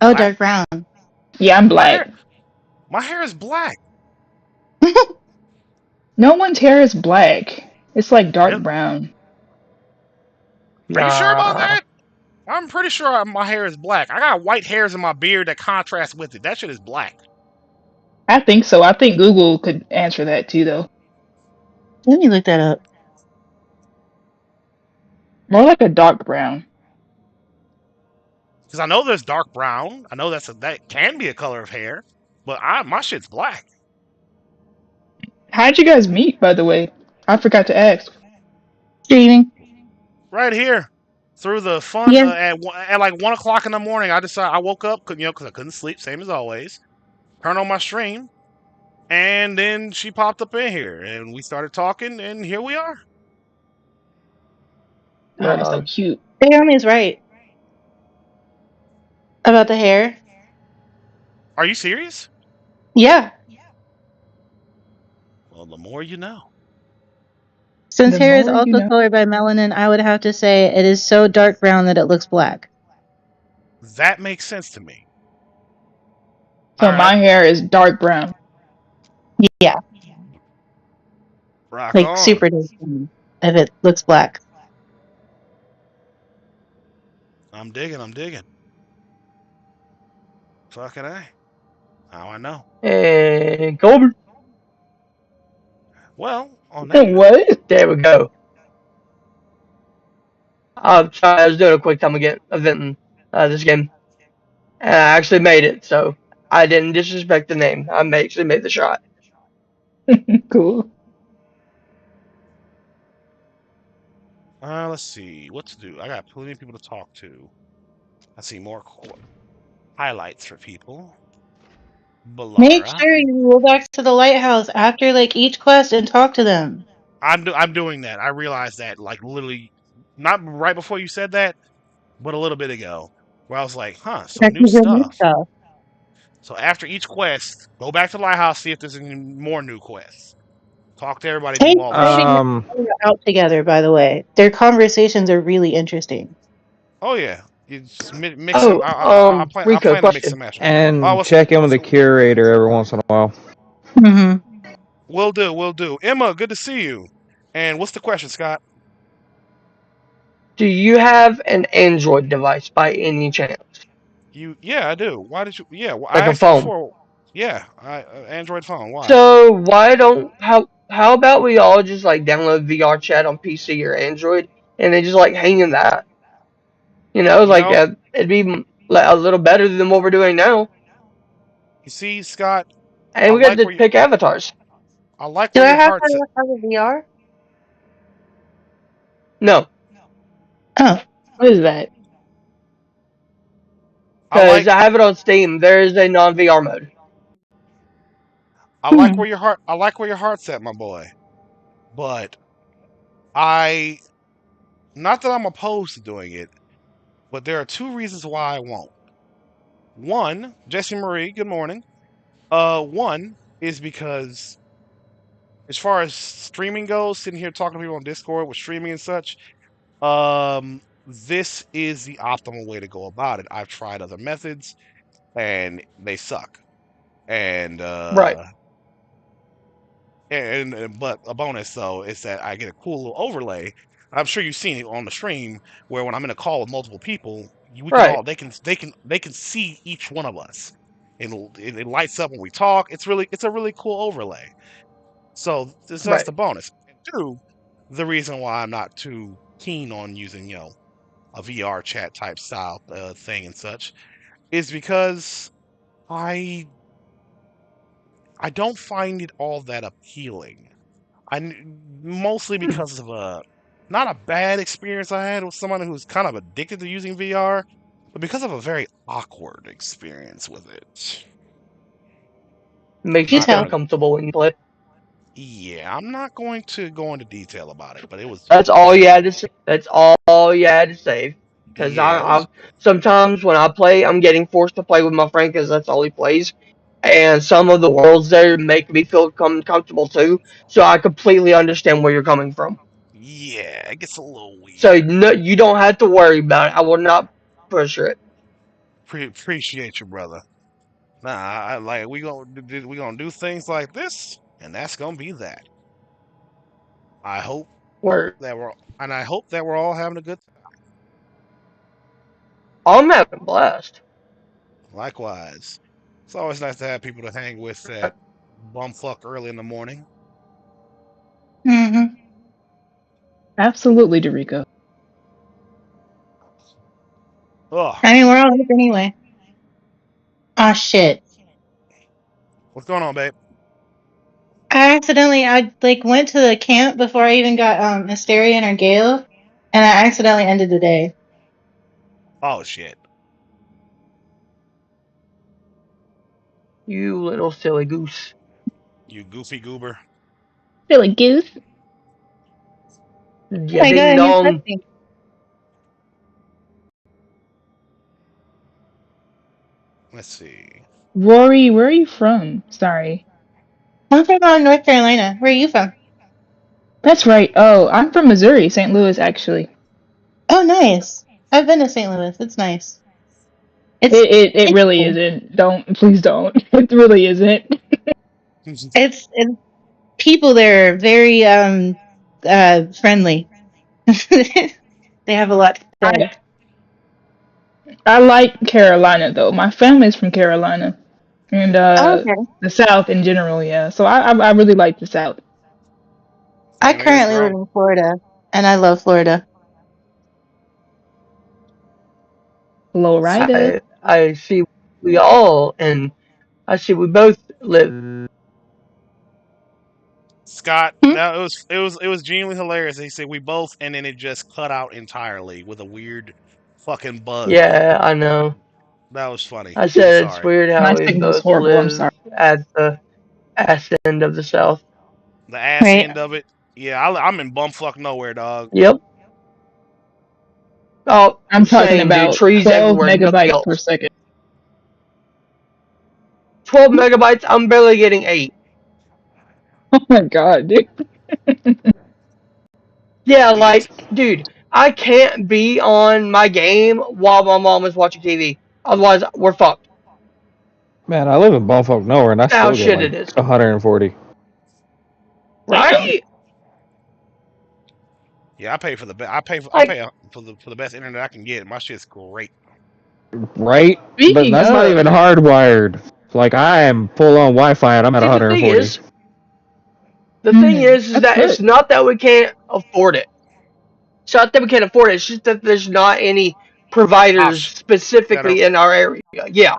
Oh, Black? dark brown. Yeah, I'm black. My hair is black. No one's hair is black. It's like dark Really? brown. Are you sure about that? I'm pretty sure my hair is black. I got white hairs in my beard that contrast with it. That shit is black. I think so. I think Google could answer that too, though. Let me look that up. More like a dark brown. Because I know there's dark brown. I know that can be a color of hair. But my shit's black. How'd you guys meet, by the way? I forgot to ask. Streaming. Right here. Through the fun Yeah. at like 1 o'clock in the morning, I woke up, because I couldn't sleep, same as always. Turned on my stream, and then she popped up in here, and we started talking, and here we are. Oh, so cute. Naomi's right about the hair. Are you serious? Yeah. Well, the more you know. Since The hair is more also you know. colored by melanin, I would have to say it is so dark brown that it looks black. That makes sense to me. So All right. my hair is dark brown. Yeah. Rock Like on. super dark brown if it looks black. I'm digging. Fucking A. How I know. And Colbert. Well, on that note, What? There we go. I'm sorry, I was doing a quick time event in this game. And I actually made it, so I didn't disrespect the name. I actually made the shot. Cool. let's see what to do. I got plenty of people to talk to. I see more highlights for people. Balara. Make sure you go back to the lighthouse after like each quest and talk to them. I'm doing that. I realized that like literally not right before you said that, but a little bit ago, where I was like, huh, some new stuff. So after each quest, go back to the lighthouse, see if there's any more new quests. Talk to everybody Hey, through all this shit. out together, by the way. Their conversations are really interesting. Oh yeah, you just mix them. Oh, I Rico, plan to mix question. and match them. Oh, And what's check in with the curator every once in a while. Mm-hmm. Will do, will do. Emma, good to see you. And what's the question, Scott? Do you have an Android device by any chance? Yeah, I do. Why did you? Yeah, well, I Like a asked you phone? before. Yeah, Android phone. Why? So why don't how about we all just like download VR chat on PC or Android and then just like hang in that? You know, You like know, it'd be like a little better than what we're doing now, you see, Scott, and I we got like to where you, pick avatars. I like Do where I your have heart's at. to have a VR? No, Oh. What is that? I because like, I have it on Steam. There is a non VR mode. I like Hmm. where your heart, I like where your heart's at, my boy. But I, not that I'm opposed to doing it, but there are two reasons why I won't. One, Jesse Marie, good morning. One is because as far as streaming goes, sitting here talking to people on Discord with streaming and such, this is the optimal way to go about it. I've tried other methods and they suck. And Right, but a bonus though is that I get a cool little overlay. I'm sure you've seen it on the stream where when I'm in a call with multiple people, we can right, all they can see each one of us. And it lights up when we talk. It's a really cool overlay. So that's right. the bonus. And two, the reason why I'm not too keen on using a VR chat type style thing and such is because I I don't find it all that appealing. Mostly Hmm. because of a not a bad experience I had with someone who's kind of addicted to using VR, but because of a very awkward experience with it. Makes You you Not feel tell. gonna. uncomfortable when you play. Yeah, I'm not going to go into detail about it, but it was That's all you very. had to say. That's all you had to say. Because Yeah, it I was. sometimes when I play, I'm getting forced to play with my friend because that's all he plays. And some of the worlds there make me feel comfortable too. So I completely understand where you're coming from. Yeah, it gets a little So weird. no, you don't have to worry about it. I will not pressure it. Appreciate you, brother. Nah, I like we gonna do things like this, and that's gonna be that. I hope Word. I hope that we're all having a good. I'm having a blast. Likewise, it's always nice to have people to hang with that bumfuck early in the morning. Mm-hmm. Absolutely, Dorico. Ugh, I mean, we're all up anyway. Ah, shit. what's going on, babe? I like went to the camp before I even got Hysteria and or Gale, and I accidentally ended the day. Oh shit, You little silly goose. you goofy goober. Silly goose. Oh Yeah, my ding god, you dong. touched me. Let's see. Rory, where are you from? Sorry. I'm from North Carolina. Where are you from? That's right. Oh, I'm from Missouri, St. Louis, actually. Oh, nice. I've been to St. Louis. It's nice. It It's really cool. isn't. Don't please don't. It really isn't. It's people there are very friendly. They have a lot to I say. I like Carolina though. My family's from Carolina and Oh, okay. the South in general. Yeah, so I really like the South. I Same here, currently live girl. in Florida, and I love Florida. Florida. I see we all and I see we both live. Scott, Hmm? that it was genuinely hilarious. He said we both, and then it just cut out entirely with a weird fucking bug. Yeah, I know. That was funny. I I'm said it's sorry. weird My how we signal's both horrible. I'm live sorry. at the ass end of the South. The ass Right. end of it. Yeah, I'm in bumfuck nowhere, dog. Yep. Oh, I'm talking same, dude. about Trees 12 everywhere. Nothing megabytes per else. second. 12 megabytes. I'm barely getting 8. Oh my god, dude. Yeah, like, dude, I can't be on my game while my mom is watching TV. Otherwise, we're fucked. Man, I live in bumfuck nowhere, and I That's how still get shit like it is. 140. Right? Yeah, I pay for the best. I Like, pay for the best internet I can get. My shit's great. Right? But Speaking that's not even of, hardwired. Like, I am full on Wi-Fi, and I'm at see, 140. the thing is that's that it's lit. not that we can't afford it. It's not that we can't afford it. It's just that there's not any providers Option that are specifically in our area. Yeah.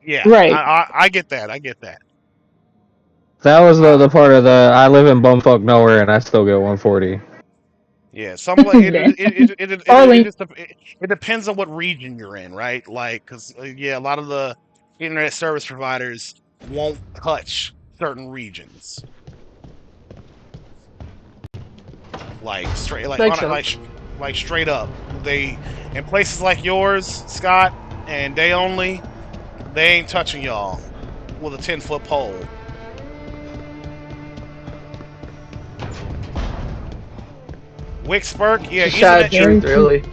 yeah. Right. I get that. I get that. That was Uh, the part of the I live in bumfuck nowhere, and I still get 140. yeah. Some Yeah. it Falling. just it depends on what region you're in, right? Like, cause yeah, a lot of the internet service providers won't touch certain regions. Like straight, Makes sense. like straight up. They in places like yours, Scott, and they only they ain't touching y'all with a 10-foot pole. Wicksburg, yeah, It's a sad truth, Very true. really.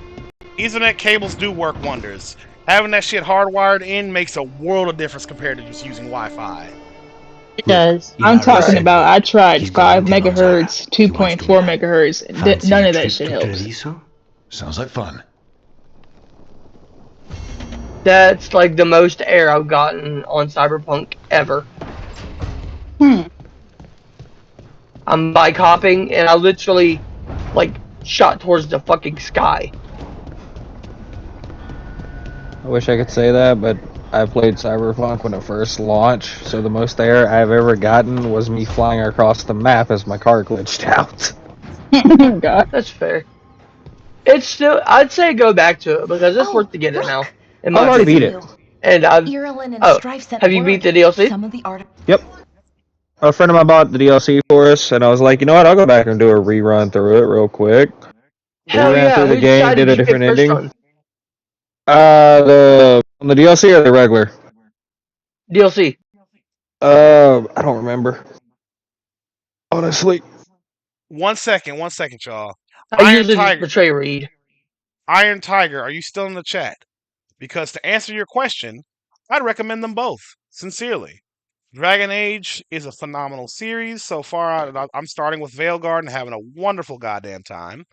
Ethernet cables do work wonders. Having that shit hardwired in makes a world of difference compared to just using Wi-Fi. It Look, does. you know I'm I already talking Right. said about. I tried he's got 5 antennas on. megahertz, He wants to do 2.4 that. megahertz. Fancy None a of that trip shit to helps. Treviso? Sounds like fun. That's like the most air I've gotten on Cyberpunk ever. Hmm. I'm bike hopping and I literally like shot towards the fucking sky. I wish I could say that, but I played Cyberpunk when it first launched, so the most air I've ever gotten was me flying across the map as my car glitched out. Oh god. That's fair. It's still, I'd say go back to it because it's worth Oh, to get it now, look! in I've my already It's beat opinion. it. you. And I've, Irilyn and oh, Strife sent have you beat word. the DLC? Some of the art. Yep. A friend of mine bought the DLC for us, and I was like, you know what, I'll go back and do a rerun through it real quick. We Hell ran yeah, through the who game, did decided a you picked different first ending. run? On the DLC or the regular? DLC. I don't remember. Honestly. 1 second, y'all. I Iron usually just Tiger, betray Reed. Iron Tiger, are you still in the chat? Because to answer your question, I'd recommend them both, sincerely. Dragon Age is a phenomenal series. So far, I'm starting with Veilguard and having a wonderful goddamn time.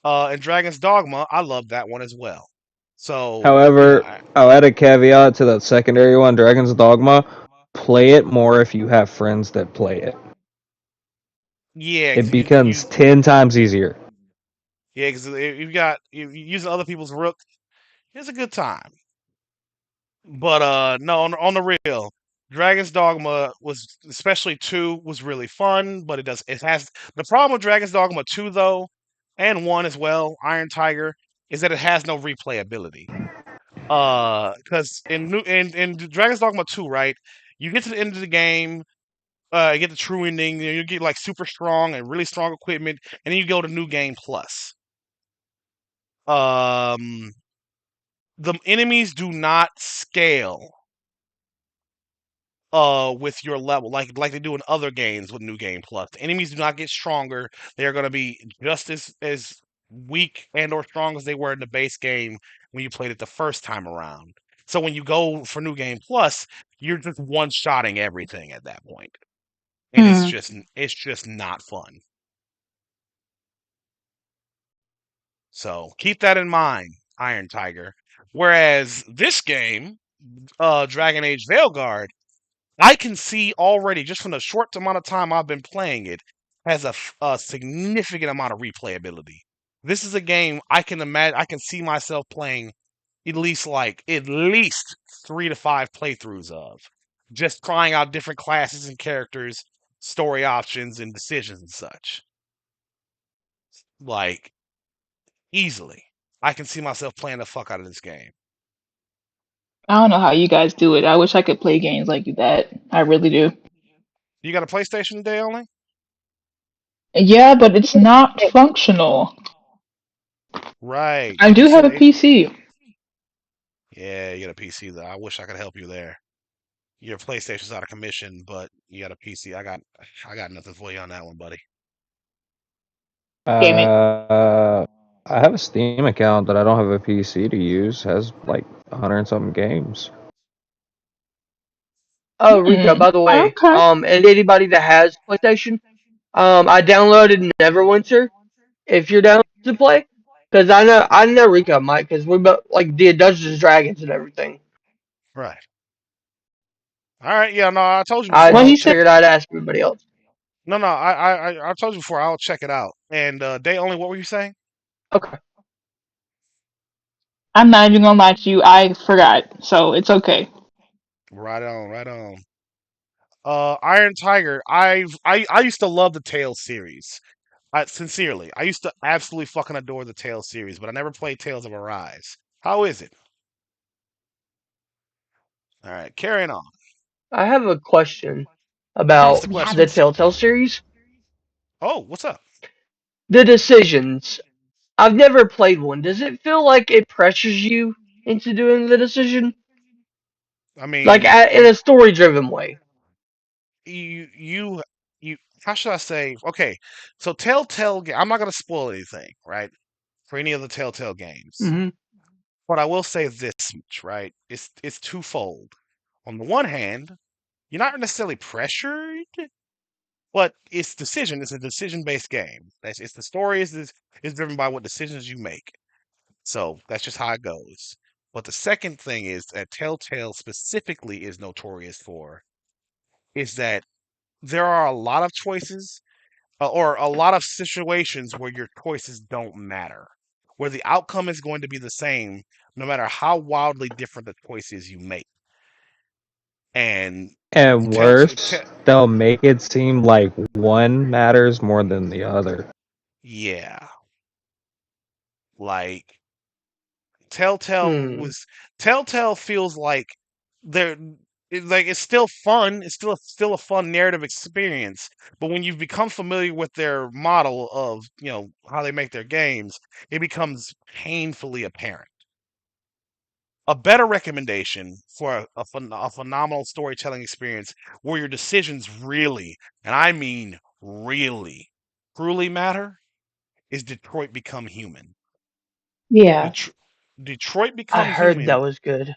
And Dragon's Dogma, I love that one as well. So, However, I'll add a caveat to that secondary one, Dragon's Dogma. Play it more if you have friends that play it. yeah, It because you becomes 10 times easier. yeah, because you're using other people's rook. It's a good time. But no, on the real, Dragon's Dogma was especially 2 was really fun, but it has the problem with Dragon's Dogma 2 though, and 1 as well, Iron Tiger, is that it has no replayability. Because in Dragon's Dogma 2, right, you get to the end of the game, you get the true ending, you get like super strong and really strong equipment, and then you go to New Game Plus. Um, the enemies do not scale with your level like they do in other games with New Game Plus. The enemies do not get stronger. They're going to be just as weak and or strong as they were in the base game when you played it the first time around. So when you go for New Game Plus, you're just one-shotting everything at that point. And Hmm. it's just not fun. So keep that in mind, Iron Tiger. Whereas this game, Dragon Age Veilguard, I can see already, just from the short amount of time I've been playing it, has a significant amount of replayability. This is a game I can imagine. I can see myself playing at least 3 to 5 playthroughs of, just trying out different classes and characters, story options, and decisions and such. Like easily, I can see myself playing the fuck out of this game. I don't know how you guys do it. I wish I could play games like that. I really do. You got a PlayStation today only? Yeah, but it's not functional. Right. I do have a PC. Yeah, you got a PC though. I wish I could help you there. Your PlayStation's out of commission, but you got a PC. I got nothing for you on that one, buddy. Game it. I have a Steam account that I don't have a PC to use. Has like 100 and something games. Oh, Rico, by the way, Okay. and anybody that has PlayStation, I downloaded Neverwinter. If you're down to play, because I know Rico might, because we both like did Dungeons and Dragons and everything. Right. All right. Yeah. No, I told you I before. What I'll he just said? check. figured I'd ask everybody else. No, no. I told you before. I'll check it out. And day only. What were you saying? Okay. I'm not even gonna lie to you. I forgot, so it's okay. Right on. Right on. Iron Tiger. I used to love the Tales series. Sincerely, I used to absolutely fucking adore the Tales series, but I never played Tales of Arise. How is it? All right, carrying on. I have a question What's about the the questions? Telltale series. Oh, what's up? The decisions. I've never played one. Does it feel like it pressures you into doing the decision? I Like mean, in a story driven way? you you. How should I say? Okay, so Telltale. I'm not gonna spoil anything, right? For any of the Telltale games, Hmm. but I will say this much, right? It's twofold. On the one hand, you're not necessarily pressured, but it's a decision based game. It's the story is driven by what decisions you make. So that's just how it goes. But the second thing is that Telltale specifically is notorious for is that there are a lot of choices or a lot of situations where your choices don't matter, where the outcome is going to be the same no matter how wildly different the choices you make. And And Telltale, worse, they'll make it seem like one matters more than the other. yeah, like Telltale Hmm. was Telltale feels like they're it's still fun. It's still a fun narrative experience. But when you've become familiar with their model of how they make their games, it becomes painfully apparent. A better recommendation for a phenomenal storytelling experience where your decisions really, and I mean really, truly matter is Detroit Become Human. Yeah. Det- Detroit I Become heard that Human. was good.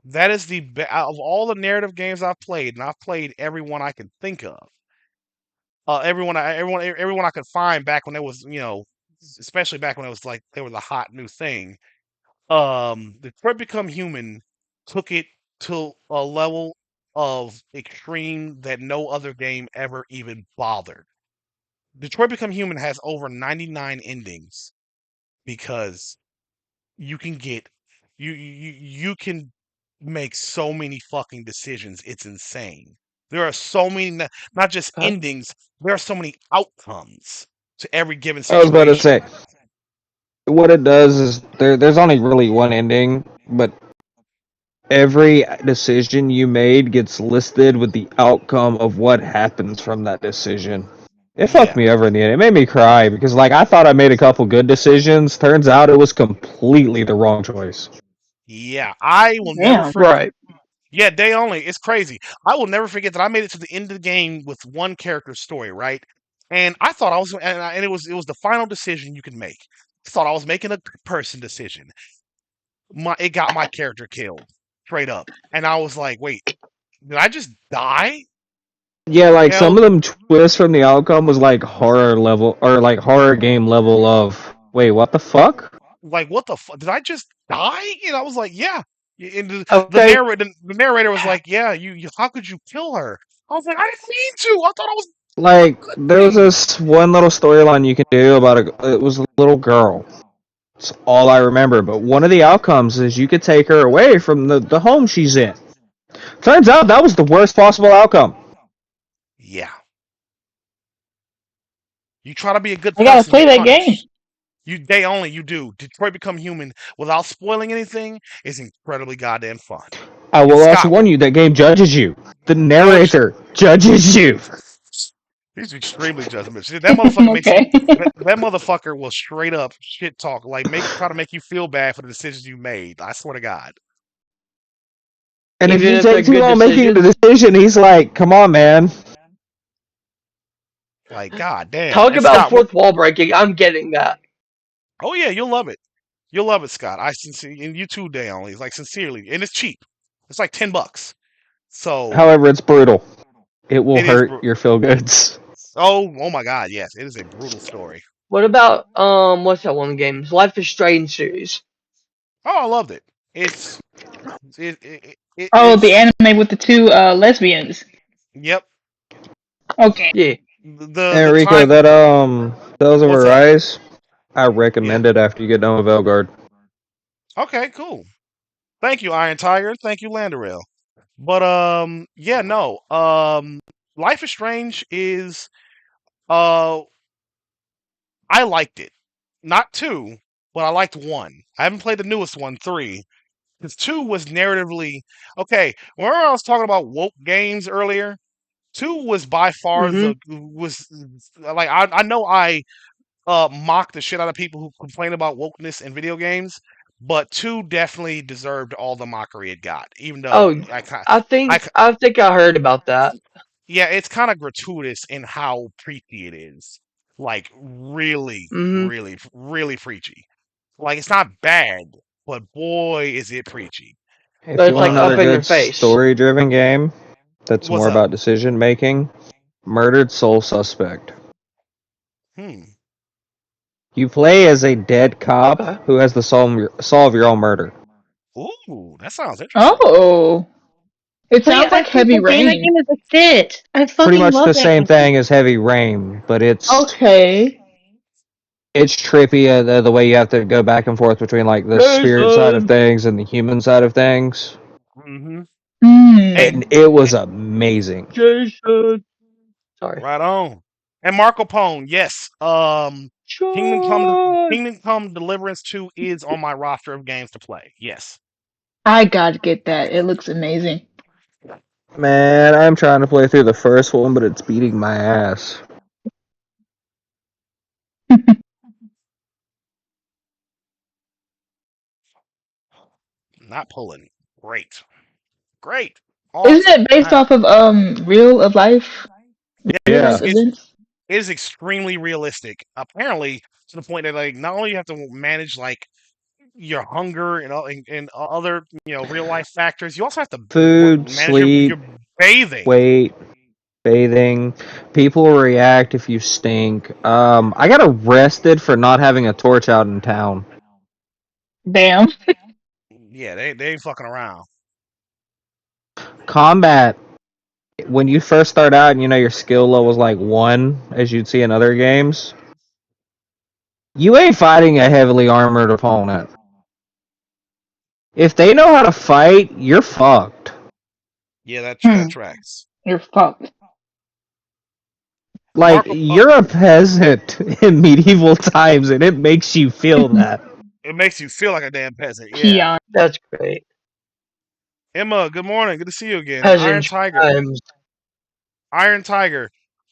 That is out of all the narrative games I've played, and I've played every one I can think of. Everyone I could find back when it was, especially back when it was like they were the hot new thing. Detroit Become Human took it to a level of extreme that no other game ever even bothered. Detroit Become Human has over 99 endings because you can get you can make so many fucking decisions. It's insane. There are so many not just Okay. endings, there are so many outcomes to every given I was about to situation. say, what it does is there's only really one ending, but every decision you made gets listed with the outcome of what happens from that decision. It fucked Yeah. me over in the end. It made me cry because like I thought I made a couple good decisions. Turns out it was completely the wrong choice. Yeah. I will never Damn. forget. Right. Yeah, day only. It's crazy. I will never forget that I made it to the end of the game with one character's story, right? And I thought I was, and it was the final decision you could make. I thought I was making a good person decision. It got my character killed straight up, and I was like, wait, did I just die? Yeah, like You some know, of them twists from the outcome was like horror level or like horror game level of wait, what the fuck? like what the fuck? Did I just die? And I was like, yeah. And Okay. the narrator was like, yeah, you how could you kill her? I was like, I didn't mean to. I thought I was doing Like a good there was thing. this one little storyline you can do about it was a little girl. It's all I remember, but one of the outcomes is you could take her away from the home she's in. Turns out that was the worst possible outcome. Yeah. You try to be a good I gotta person, play get that game. punished. They only you do. Detroit Become Human without spoiling anything is incredibly goddamn fun. I And will also Scott, warn you that game judges you. The oh, narrator judges you. he's extremely judgmental. That motherfucker makes you. Okay. That motherfucker will straight up shit talk, like try to make you feel bad for the decisions you made. I swear to God. And if Even you if they're take too good long making the decisions. decision, he's like, "Come on, man." Like, god damn. Talk And about Scott, fourth wall breaking. I'm getting that. oh yeah, you'll love it. You'll love it, Scott. I sincerely, and you too, Dale. It's like sincerely, and it's cheap. It's like $10. So However, it's brutal. It will it is. hurt your feel goods. Oh my God, yes, it is a brutal story. What about what's that one game? Life is Strange series. Oh, I loved it. It's Oh, the it's anime with the two lesbians. yep. Okay. Yeah. The Enrico, time. that Tales of What's up? Arise, I Yeah. recommend it after you get done with Veilguard. Okay, cool. Thank you, Iron Tiger. Thank you, Landerail. But yeah, no. Life is Strange is uh, I liked it. Not two, but I liked one. I haven't played the newest one, three. Because two was narratively okay. Remember I was talking about woke games earlier? Two was by far Mm-hmm. I know I mock the shit out of people who complain about wokeness in video games, but two definitely deserved all the mockery it got. Even though Oh, I think I heard about that. yeah, it's kind of gratuitous in how preachy it is. Like really, Mm-hmm. really, really preachy. Like it's not bad, but boy, is it preachy. If But you it's want like another up in your good face. story-driven game that's What's more up? about decision making, Murdered Soul Suspect. Hmm. You play as a dead cop Okay. who has to solve your own murder. Ooh, that sounds interesting. Oh, it Wait, sounds I like played Heavy that game. That Rain. game is a shit. I Pretty fucking much love the that same game. thing as Heavy Rain, but Okay. it's trippy the way you have to go back and forth between like the spirit side of Jason. things and the human side of things. Mm-hmm. And And it was amazing. Jason. Sorry. right on. And Marco Pone, yes. Sean. Kingdom Come Deliverance 2 is on my roster of games to play. Yes. I gotta get that. It looks amazing. Man, I'm trying to play through the first one, but it's beating my ass. Not pulling. Great. Great. Isn't Awesome. it based off of real Yeah. life events? It is extremely realistic. Apparently, to the point that like not only you have to manage like your hunger and other real life factors, you also have to Food, manage sleep, your bathing. weight, bathing. People react if you stink. I got arrested for not having a torch out in town. Damn. Yeah, they ain't fucking around. Combat. When you first start out and your skill level is like 1, as you'd see in other games, you ain't fighting a heavily armored opponent. If they know how to fight, you're fucked. Yeah, that Hmm. tracks. You're fucked. Like, you're a peasant in medieval times, and it makes you feel that. It makes you feel like a damn peasant. Yeah. Peon. That's great. Emma, good morning. Good to see you again. Iron Peasant Tiger. times. Iron Tiger.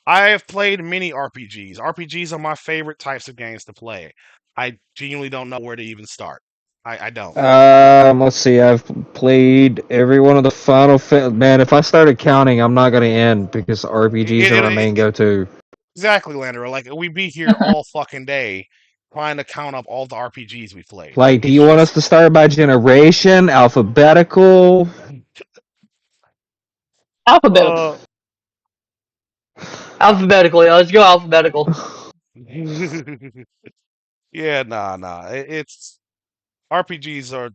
I have played many RPGs. RPGs are my favorite types of games to play. I genuinely don't know where to even start. I don't. Let's see. I've played every one of the Man, if I started counting, I'm not gonna end because RPGs are my main go-to. Exactly, Lander. Like we be here all fucking day trying to count up all the RPGs we played. Like, do you want us to start by generation, alphabetical? Alphabetical. Alphabetically. Let's go alphabetical. Yeah, nah. It's RPGs are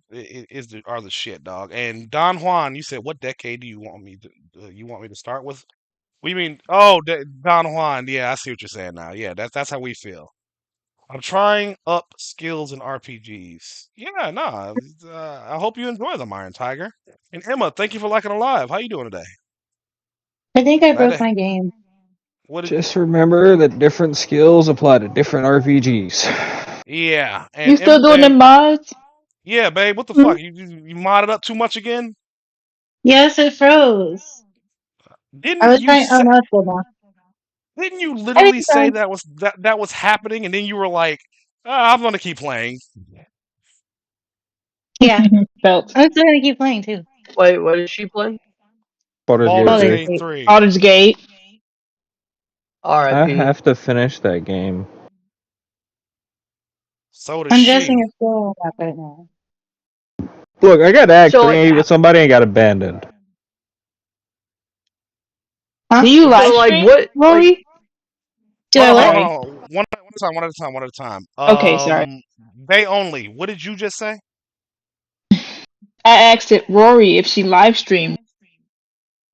the shit, dog. And Don Juan, you said, what decade do you want me to start with? What do you mean? Oh, Don Juan. Yeah, I see what you're saying now. Yeah, that's how we feel. I'm trying up skills in RPGs. Yeah, nah. I hope you enjoy them, Iron Tiger. And Emma, thank you for liking Alive. How you doing today? I think I Glad broke to. my game. What did? Just remember that different skills apply to different RPGs. Yeah, You still doing the and mods? yeah, babe. What the Hmm? fuck? You modded up too much again? Yes, it froze. I Didn't was you trying. Oh say? no, it's good now. Didn't you I literally didn't say try. that was happening, and then you were like, "I'm gonna keep playing." Yeah, Felt. I'm still gonna keep playing too. Wait, what is she playing? Baldur's Gate Baldur's Baldur's 3. Gate Gate. 3. Baldur's Gate. I R.I.P. have to finish that game. So does I'm guessing she. it's still up right now. Look, I got Act So, like, 3 with somebody and got abandoned. Huh? Do you live so, like, stream, what, like, Rory? Do Hold I on, hold on, what? Sorry. hold on. One at a time, one at a time, one at a time. Okay, sorry. They only. What did you just say? I asked it Rory if she live streamed.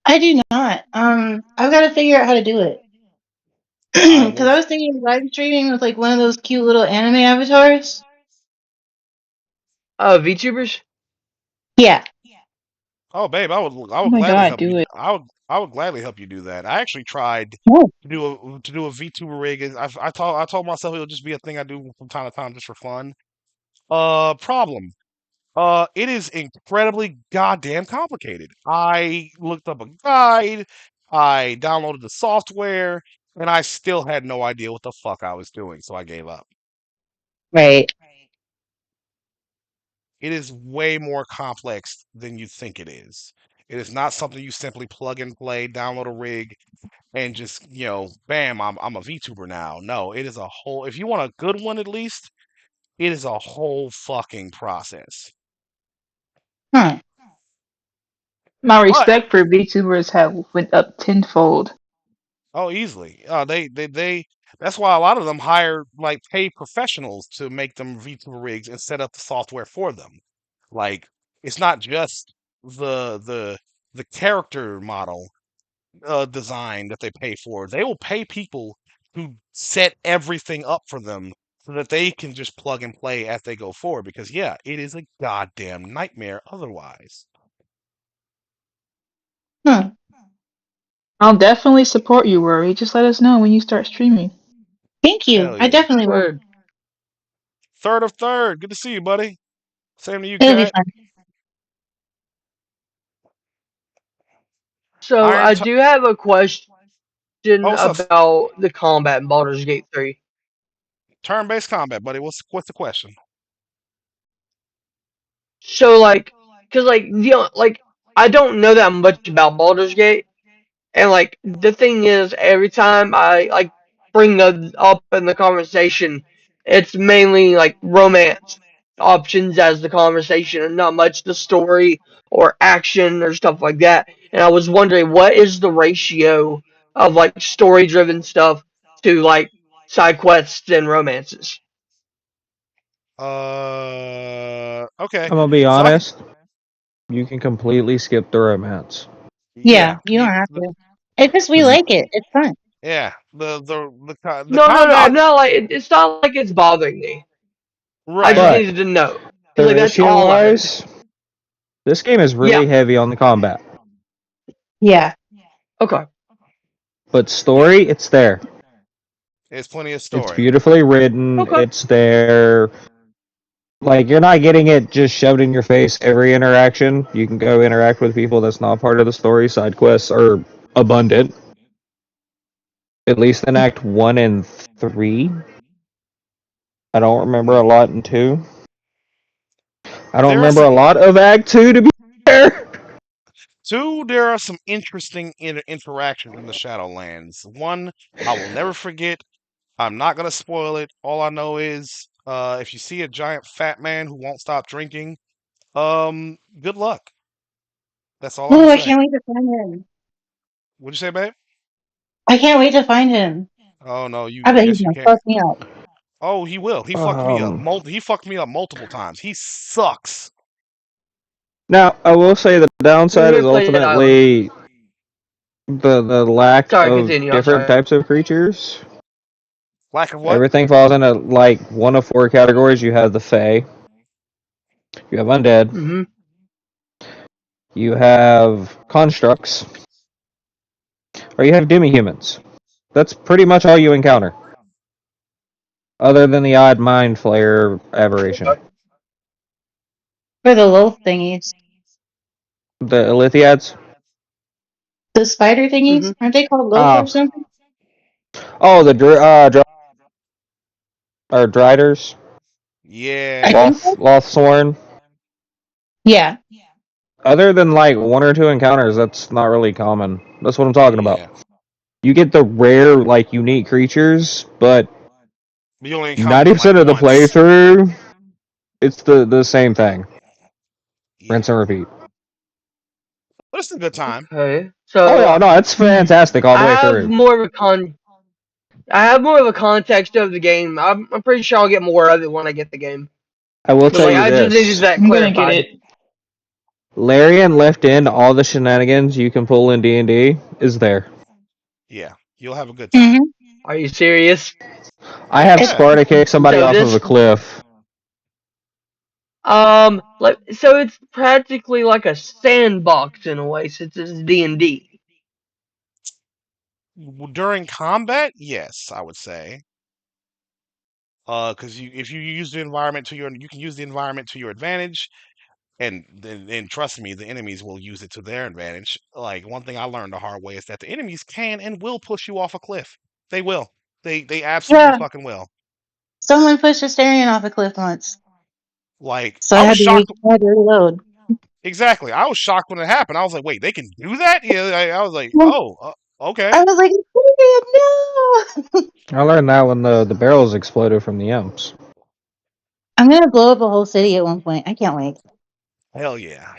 I do not. I've got to figure out how to do it. I Because will. I was thinking of live streaming with like one of those cute little anime avatars. VTubers? Yeah. Oh, babe, I Oh would my gladly god, help you. do it. I would gladly help you do that. I actually tried Oh. to do a VTuber rig. I told myself it would just be a thing I do from time to time just for fun. Problem. It is incredibly goddamn complicated. I looked up a guide, I downloaded the software, and I still had no idea what the fuck I was doing, so I gave up. Right. It is way more complex than you think it is. It is not something you simply plug and play, download a rig, and just, bam, I'm a VTuber now. No, it is a whole, if you want a good one at least, it is a whole fucking process. Huh. My But respect for VTubers have went up tenfold. oh, easily. That's why a lot of them hire like pay professionals to make them VTuber rigs and set up the software for them. Like it's not just the character model design that they pay for. They will pay people to set everything up for them so that they can just plug and play as they go forward. Because yeah, it is a goddamn nightmare otherwise. Huh. I'll definitely support you, Rory. Just let us know when you start streaming. Thank you. Hell I yeah. definitely will. Word. Third of third. Good to see you, buddy. Same to you, It'll be Cat. fun. So, Iron. I do have a question Oh, what's up? about the combat in Baldur's Gate 3. Turn-based combat, buddy. What's the question? So, like, cause like I don't know that much about Baldur's Gate, and like the thing is, every time I like bring it up in the conversation, it's mainly like romance options as the conversation, and not much the story or action or stuff like that. And I was wondering, what is the ratio of like story-driven stuff to like side quests and romances? Okay. I'm gonna be So I can, honest, you can completely skip the romance. yeah, Yeah, you don't have to. It's just we Mhm. like it. It's fun. yeah. The No, no, no. combat, I'm not like it's not like it's bothering me. I just right? But needed to know because like that's ratio all I heard. wise, this game is Yeah. really heavy on the combat. Yeah. Okay. But story, it's there. There's plenty of It's story. beautifully written. Okay. It's there. Like you're not getting it just shoved in your face every interaction. You can go interact with people that's not part of the story. Side quests are abundant. At least in Act 1 and 3. I don't remember a lot in 2. I don't There are remember some a lot of Act 2 to be fair. two. There are some interesting interactions in the Shadowlands. One I will never forget. I'm not gonna spoil it. All I know is, if you see a giant fat man who won't stop drinking, good luck. That's all I'm gonna Oh, I say. can't wait to find him. What'd you say, babe? I can't wait to find him. Oh no, you. I bet he's Yes, you gonna can. fuck me up. Oh, he will. He fucked me up. Um, He fucked me up multiple times. He sucks. Now, I will say the We're downside here is to play Dead Island. ultimately the lack Sorry, of continue. I'm different sorry. types of creatures. Lack of what? Everything falls into like one of four categories. You have the Fae, you have undead, Mm-hmm. you have constructs, or you have demi-humans. That's pretty much all you encounter, other than the odd mind flayer aberration. Okay. For the little thingies. The Ilithiads. The spider thingies? Mm-hmm. Aren't they called loaf or Ah, something? oh, the or Driders, I Yeah. think so. Lothsworn. Yeah. Other than like one or two encounters, that's not really common. That's what I'm talking about. Yeah. You get the rare, like unique creatures, but But you only encounter them like 90% of the once. playthrough, it's the same thing. Yeah. Rinse and repeat. But it's a good time. Okay, Oh so yeah, no, it's fantastic all the I way have through. more of a I have more of a context of the game. I'm pretty sure I'll get more of it when I get the game. I will But tell like, you I just needed this: that I'm gonna get clarified. it. Larian left in all the shenanigans you can pull in D&D is there. Yeah. You'll have a good time. Mm-hmm. Are you serious? I have Yeah. Sparta kick somebody So off of this, a cliff. like, so it's practically like a sandbox in a way, since it's D&D. During combat, yes, I would say. Because if you use the environment to you can use the environment to your advantage, and trust me, the enemies will use it to their advantage. Like one thing I learned the hard way is that the enemies can and will push you off a cliff. They will. They absolutely Yeah, fucking will. someone pushed a Astarion off a cliff once, Like so I I was had to shocked. I had to reload. Exactly, I was shocked when it happened. I was like, wait, they can do that? Yeah, I was like, Well, oh, okay. I was like, Astarion, no! I learned that when the barrels exploded from the imps. I'm gonna blow up a whole city at one point. I can't wait. Hell yeah.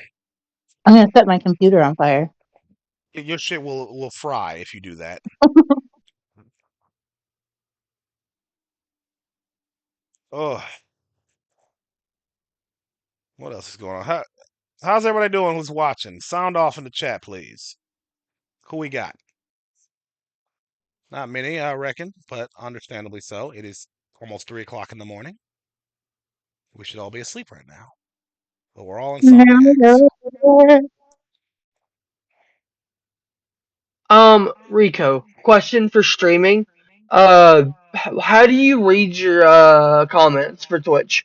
I'm gonna set my computer on fire. Your shit will fry if you do that. Oh, what else is going on? How's everybody doing who's watching? Sound off in the chat, please. Who we got? Not many, I reckon, but understandably so. It is almost 3 o'clock in the morning. We should all be asleep right now, but we're all insomniacs. Rico, question for streaming. How do you read your comments for Twitch?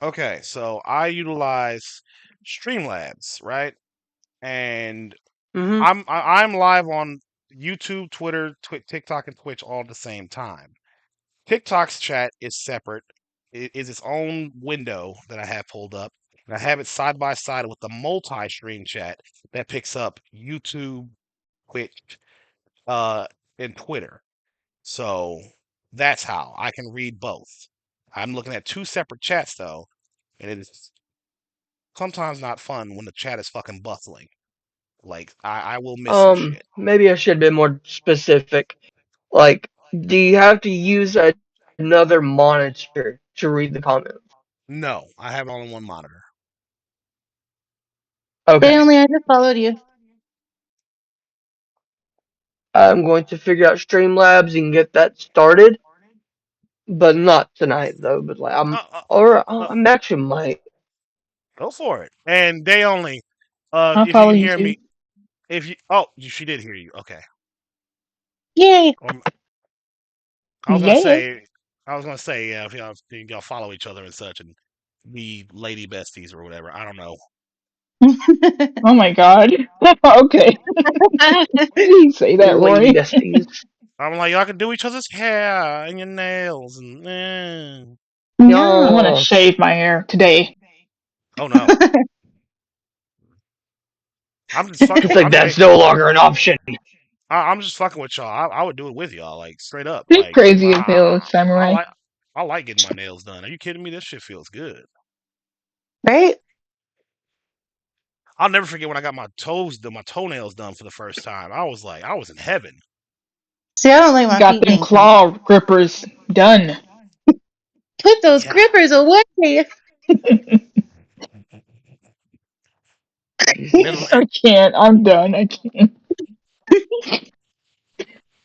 Okay, so I utilize Streamlabs, right? And Mm-hmm. I'm live on YouTube, Twitter, TikTok, and Twitch all at the same time. TikTok's chat is separate. It is its own window that I have pulled up. And I have it side by side with the multi-stream chat that picks up YouTube, Twitch, uh, and Twitter. So that's how I can read both. I'm looking at two separate chats though, and it is sometimes not fun when the chat is fucking bustling. Like I will miss some shit. Maybe I should have been more specific. Like, do you have to use another monitor to read the comments? No, I have it all in one monitor. Okay. Stanley, I just followed you. I'm going to figure out Streamlabs and get that started, but not tonight though. But like, Uh, uh, uh, I'm actually might. go for it. And they only, I'll if you follow can you hear too. me, if you, oh, she did hear you. Okay. Yay! I was gonna Yeah. say, yeah, if y'all follow each other and such, and be lady besties or whatever. I don't know. Oh my god. Okay. Say that, Lady Rory. besties. I'm like, y'all can do each other's hair and your nails, and I'm No. gonna Yes. shave my hair today. oh no, I'm just fucking It's with. like that's no longer an option. I'm just fucking with y'all. I would do it with y'all, like straight up. You're Like crazy as hell, I samurai. like I like getting my nails done. Are you kidding me? This shit feels good. Right? I'll never forget when I got my toenails done for the first time. I was like, I was in heaven. See, I don't like my Got feet them being clean. claw grippers done. Put those Yeah. grippers away. Middle. I can't. I'm done. I can't.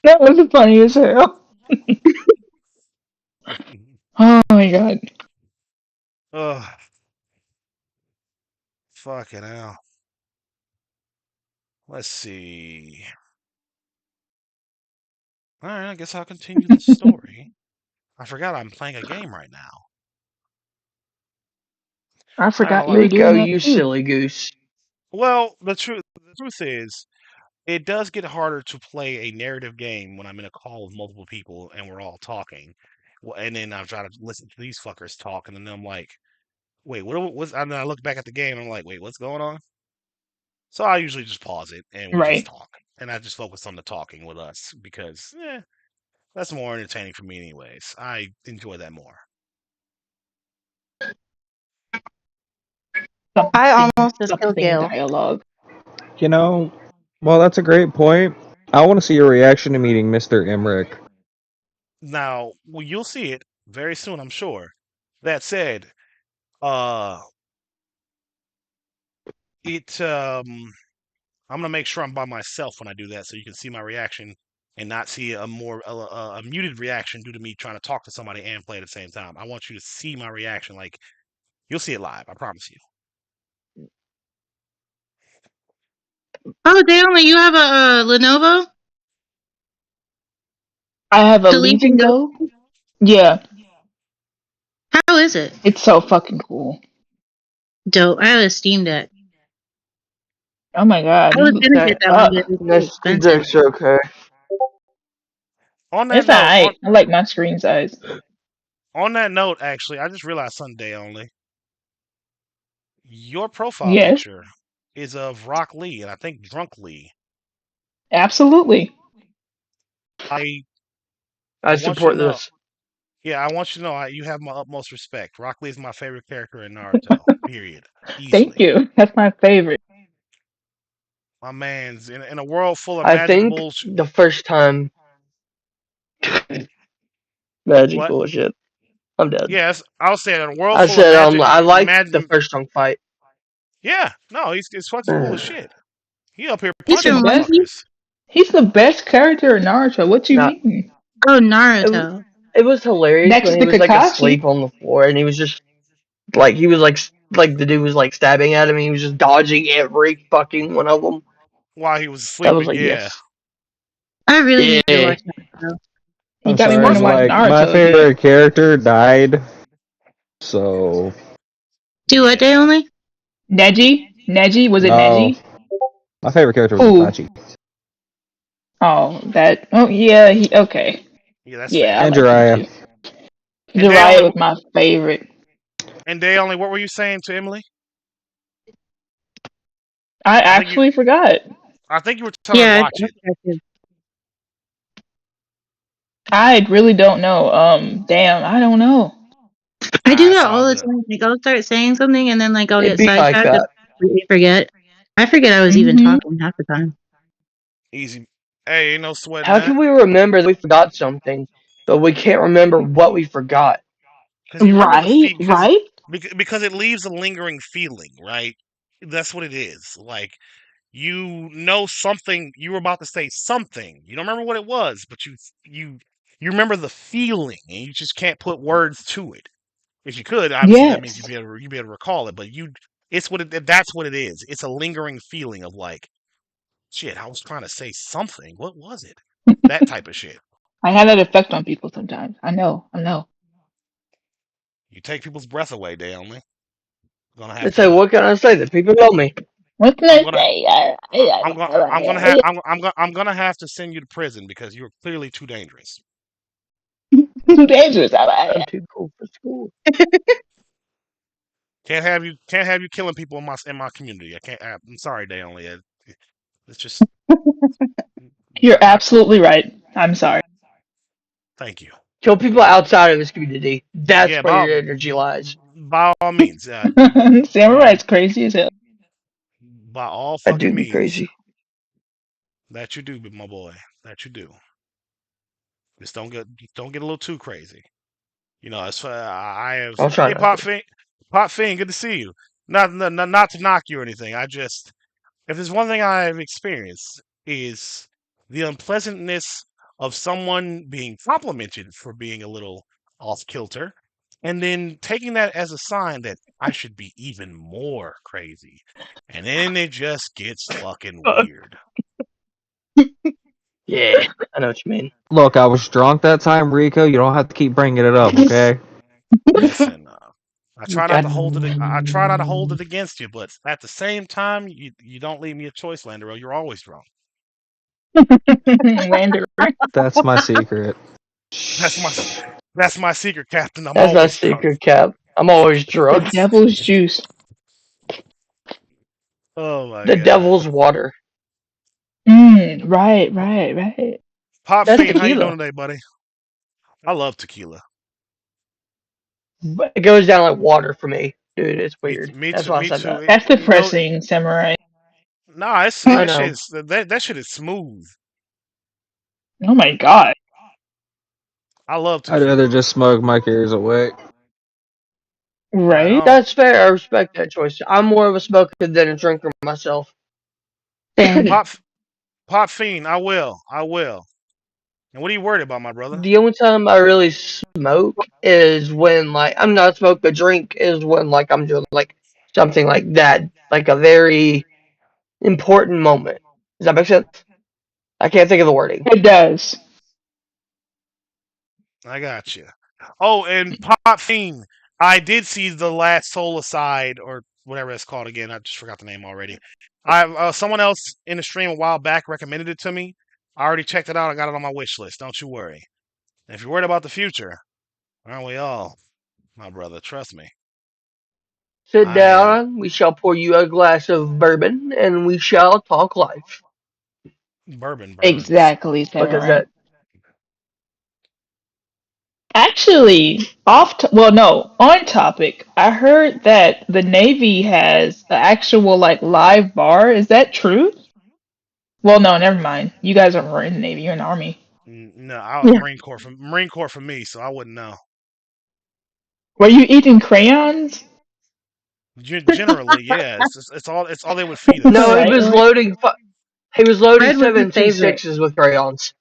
That was funny as hell. Oh my god. Ugh, fucking hell. Let's see. All right, I guess I'll continue the story. I forgot I'm playing a game right now. I I forgot you were like. Rico, doing that you too. silly goose. Well, the truth is, it does get harder to play a narrative game when I'm in a call with multiple people and we're all talking. And then I try to listen to these fuckers talk, and then I'm like, wait, what's? And then I look back at the game, and I'm like, wait, what's going on? So I usually just pause it and we just Right. talk. And I just focus on the talking with us because that's more entertaining for me anyways. I enjoy that more. I Something, almost just killed something Gale. dialogue. You know, well, that's a great point. I want to see your reaction to meeting Mr. Emmerich. Now, well, you'll see it very soon, I'm sure. That said, uh I'm gonna make sure I'm by myself when I do that, so you can see my reaction and not see a more a muted reaction due to me trying to talk to somebody and play at the same time. I want you to see my reaction, like you'll see it live. I promise you. Oh, Dale, you have a Lenovo? I have a The Leap and Legion Go? Go. Yeah, How is it? it's so fucking cool. Dope. I have a Steam Deck. Oh my god, I you was looked gonna get that that one, up. but it was too That's expensive. that's okay. On that It's note, alright. I like my screen size. on that note, actually, I just realized Sunday only. Your profile Yes, picture is of Rock Lee and I think Drunk Lee. absolutely. I I want you to support know. this. Yeah, I want you to know you have my utmost respect. Rock Lee is my favorite character in Naruto. Period. Thank Easily. you. That's my favorite. My man's in a world full of I magic think bullshit. the first time magic What? bullshit. I'm dead. Yes, I'll say it. In a world I full of said magic, I like the magic. first tongue fight. Yeah, no, he's fucking cool as shit. He up here He's He's the punching from One best. Piece? motherfuckers. He's the best character in Naruto. What you Not mean? Oh, it, Naruto. it was hilarious Next when he to was like Kakashi. asleep on the floor and he was just like he was like the dude was like stabbing at him and he was just dodging every fucking one of them. While he was That was sleeping, like yeah. yes. I really need to Yeah. watch Naruto. He I'm got me sorry, wanting First to of watch all, my Naruto again. favorite character died, so Do a day yeah. only? Neji? Neji? Was it no. Neji? My favorite character was Who? Itachi. Oh, that. Oh, yeah. Okay. Yeah, that's Yeah, I fair. And like him Jiraiya. too. And they Jiraiya only was my favorite. what were you saying to Emily? I I think you actually forgot. I think you were telling her to Yeah, watch it. I really don't know. Damn, I don't know. I do It's that all all the good. time. Like, I'll start saying something and then, like, I'll It'd get be like sidetracked and that. completely forget. I forget I was even Hmm. talking half the time. Easy. Hey, ain't no sweating How that. can we remember that we forgot something, but we can't remember what we forgot? Because you remember the Right? fee Right? because it leaves a lingering feeling, right? That's what it is. Like you know something you were about to say something. You don't remember what it was, but you remember the feeling and you just can't put words to it. If you could, obviously that means Yes. you'd be able to recall it, but that's what it is. It's a lingering feeling of like, shit, I was trying to say something. What was it? That type of shit. I have that effect on people sometimes. I know. I know. You take people's breath away, Dale. Gonna They have say, to what can I say? The people know me. What can I'm I gonna say? I'm gonna have to send you to prison because you're clearly too dangerous. Too dangerous. I'm too cool for school. Can't have you killing people in my community. I can't. I'm sorry, Dale. It's just You're not cool. absolutely right. I'm sorry. Thank you. Kill people outside of this community. That's Yeah, where your energy lies. by all means, you Samurai's crazy as hell. by all I do fucking be means crazy. that you do, my boy. That you do. Just don't get a little too crazy. You know, as far I have. I'll try Hey, not to. Pop Fiend, good to see you. Not to knock you or anything. I just if there's one thing I've experienced is the unpleasantness of someone being complimented for being a little off kilter, and then taking that as a sign that I should be even more crazy, and then it just gets fucking weird. Yeah, I know what you mean. Look, I was drunk that time, Rico. You don't have to keep bringing it up, okay? Listen, I try not to God, hold it. I try not to hold it against you, but at the same time, you don't leave me a choice, Landero. You're always drunk. Lander. That's my secret. That's my Shh. that's my secret, Captain. I'm that's my always drunk. secret cap. I'm always The drunk. devil's juice. Oh my The god. devil's water. Right. Pop That's Fiend, how you doing tequila. today, buddy? I love tequila. But it goes down like water for me, dude. It's weird. Me That's too. why I Me said too. that. That's You know, depressing, Samurai. nah, it's I that shit. know. That shit is smooth. Oh my god. I love I'd rather tequila. just smoke my cares away. Right Right? on. That's fair. I respect that choice. I'm more of a smoker than a drinker myself. Same. Pop Pop Fiend, I will. I will. And what are you worried about, my brother? The only time I really smoke is when like I'm not smoke a drink is when like I'm doing like something like that, like a very important moment. Does that make sense? I can't think of the wording. It does. I got you. Oh, and Pop Fiend, I did see the last Soul Aside or whatever it's called again. I just forgot the name already. I someone else in the stream a while back recommended it to me. I already checked it out. I got it on my wish list. Don't you worry. And if you're worried about the future, aren't we all, my brother? Trust me. Sit I am down. We shall pour you a glass of bourbon, and we shall talk life. bourbon. Exactly, Because Samurai. that Actually, well, no, on topic, I heard that the Navy has an actual, like, live bar. Is that true? Well, no, never mind. You guys are in the Navy, you're in the Army. No, Yeah. Marine Corps for me, so I wouldn't know. Were you eating crayons? Generally, yeah, it's all they would feed no, us. he Right, was right. loading. He was loading Red was his favorite. 7.26s with crayons.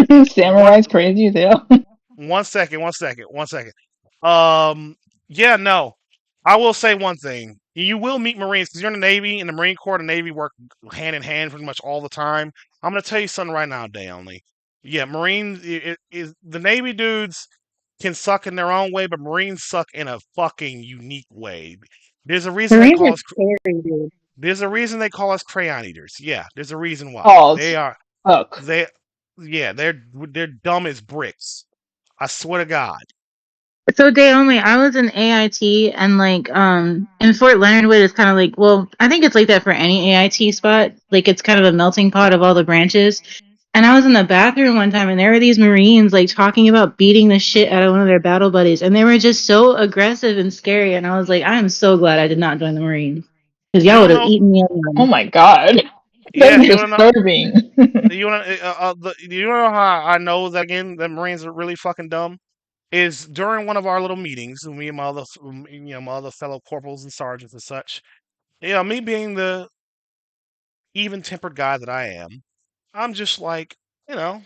One Samurai's crazy as hell. 1 second, 1 second. Um, yeah, no. I will say one thing. You will meet Marines because you're in the Navy, and the Marine Corps and the Navy work hand in hand pretty much all the time. I'm gonna tell you something right now, Day only. Yeah, Marines is the Navy dudes can suck in their own way, but Marines suck in a fucking unique way. There's a reason they Marines call are us. scary, dude. There's a reason they call us crayon eaters. Yeah, there's a reason why. They Pause. are. Fuck. They. Yeah, they're dumb as bricks. I swear to God. So day only, I was in AIT and like in Fort Leonard Wood is kind of like, well, I think it's like that for any AIT spot. Like it's kind of a melting pot of all the branches. And I was in the bathroom one time and there were these Marines like talking about beating the shit out of one of their battle buddies and they were just so aggressive and scary and I was like, I am so glad I did not join the Marines. Because You y'all would don't have know. eaten me Oh alive. my god. Yeah, That's you don't know. disturbing. You want you know how I know that again the Marines are really fucking dumb is during one of our little meetings, me and my other fellow corporals and sergeants and such. Yeah, me being the even tempered guy that I am, I'm just like you know,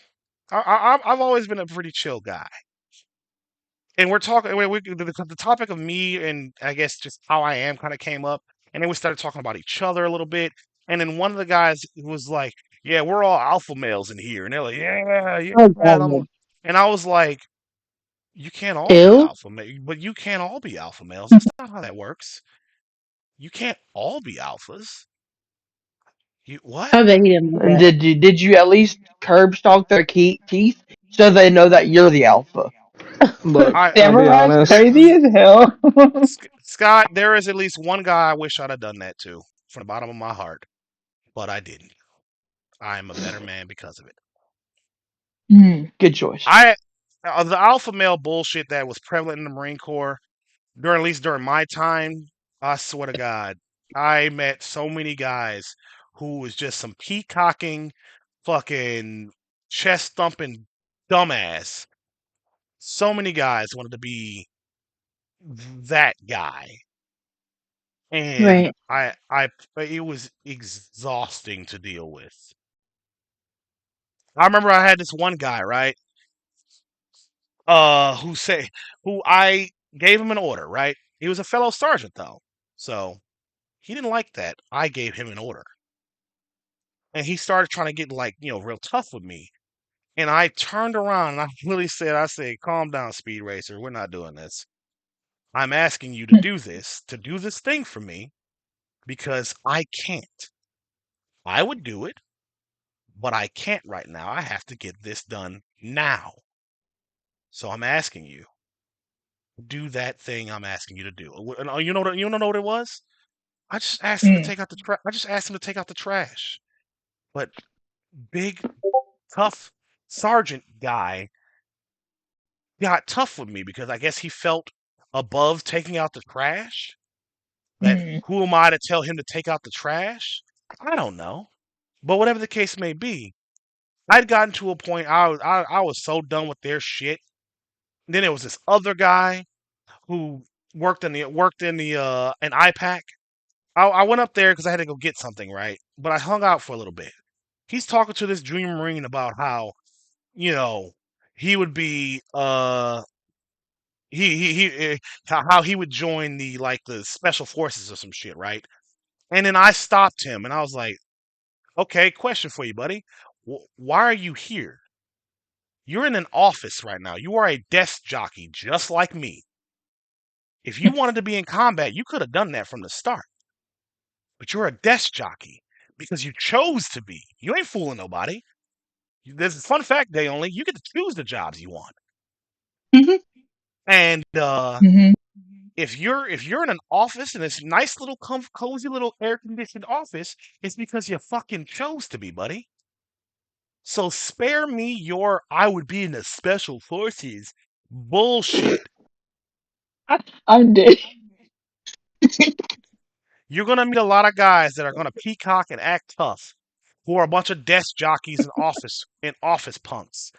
I've always been a pretty chill guy. And we're talking. The topic of me and I guess just how I am kind of came up, and then we started talking about each other a little bit. And then one of the guys was like, "Yeah, we're all alpha males in here," and they're like, "Yeah." Oh And god. I was like, "You can't all be Ew. alpha male, but you can't all be alpha males. That's not how that works. You can't all be alphas. You what?" I bet he didn't like And that. did you at least curb stalk their teeth so they know that you're the alpha? Look, I I'll be Samurai's there, honest. crazy as hell. Scott, there is at least one guy I wish I'd have done that to from the bottom of my heart, but I didn't. I am a better man because of it. Hmm. Good choice. I the alpha male bullshit that was prevalent in the Marine Corps during at least during my time. I swear to God, I met so many guys who was just some peacocking, fucking chest thumping dumbass. So many guys wanted to be that guy, and Right. it was exhausting to deal with. I remember I had this one guy, right? Who say who I gave him an order, right? He was a fellow sergeant though. So he didn't like that. I gave him an order. And he started trying to get like, real tough with me. And I turned around and I really said, calm down, Speed Racer. We're not doing this. I'm asking you to do this thing for me because I can't. I would do it, but I can't right now. I have to get this done now. So I'm asking you, do that thing I'm asking you to do. And you know what it was? I just asked him to Mm. take out the trash. I just asked him to take out the trash. But big, tough sergeant guy got tough with me because I guess he felt above taking out the trash. That Mm. who am I to tell him to take out the trash? I don't know. But whatever the case may be, I'd gotten to a point I was so done with their shit. Then there was this other guy who worked in the an IPAC. I went up there because I had to go get something, right? But I hung out for a little bit. He's talking to this junior marine about how you know he would be how he would join the special forces or some shit, right? And then I stopped him and I was like, okay, question for you, buddy. Why are you here? You're in an office right now. You are a desk jockey, just like me. If you wanted to be in combat, you could have done that from the start. But you're a desk jockey because you chose to be. You ain't fooling nobody. There's a fun fact day only. You get to choose the jobs you want. Mhm. And Mm-hmm. if you're in an office in this nice little cozy little air conditioned office, it's because you fucking chose to be, buddy. So spare me your I would be in the special forces bullshit. I'm dead. You're gonna meet a lot of guys that are gonna peacock and act tough, who are a bunch of desk jockeys and office punks.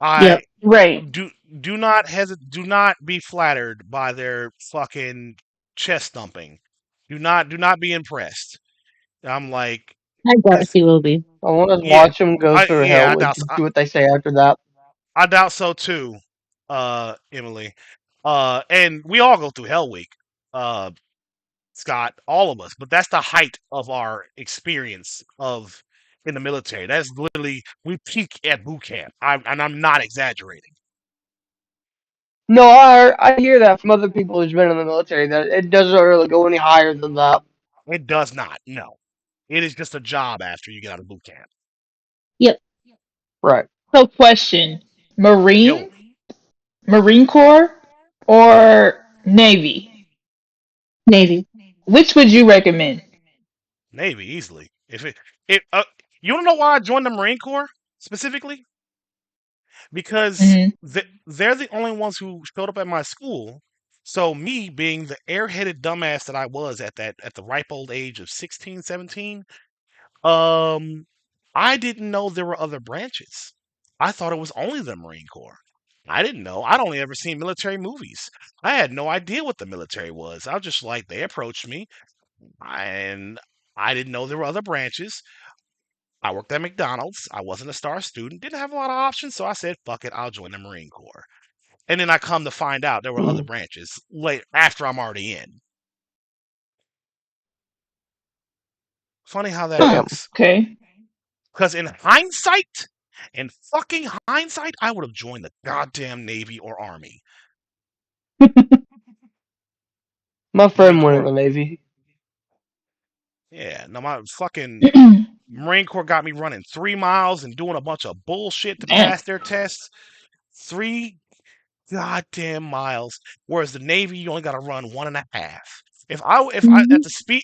I Yep. Right. do not be flattered by their fucking chest thumping. Do not be impressed. I'm like, I doubt because she will be. I want to yeah, watch them go through yeah, hell and see what they say after that. I doubt so too, Emily. And we all go through Hell Week, uh, Scott, all of us. But that's the height of our experience of in the military. That's literally we peak at boot camp. And I'm not exaggerating. No, I hear that from other people who's been in the military that it doesn't really go any higher than that. It does not. No, it is just a job after you get out of boot camp. Yep. Right. So, question: Yo, Marine Corps, or Navy? Navy. Which would you recommend? Navy easily. If it you don't know why I joined the Marine Corps specifically? Because Mm-hmm. they're the only ones who showed up at my school. So me being the airheaded dumbass that I was at the ripe old age of 16, 17, um, I didn't know there were other branches. I thought it was only the Marine Corps. I didn't know. I'd only ever seen military movies. I had no idea what the military was. I was just like, they approached me, and I didn't know there were other branches. I worked at McDonald's. I wasn't a star student. Didn't have a lot of options, so I said, "Fuck it, I'll join the Marine Corps." And then I come to find out there were other Mm. branches late after I'm already in. Funny how that Huh. Damn. is. Okay. Because in fucking hindsight, I would have joined the goddamn Navy or Army. My Marine friend went in Corps, the Navy. yeah. No, my fucking Marine Corps got me running 3 miles and doing a bunch of bullshit to Damn. pass their tests. 3 goddamn miles. Whereas the Navy, you only got to run 1.5. If I Mhm.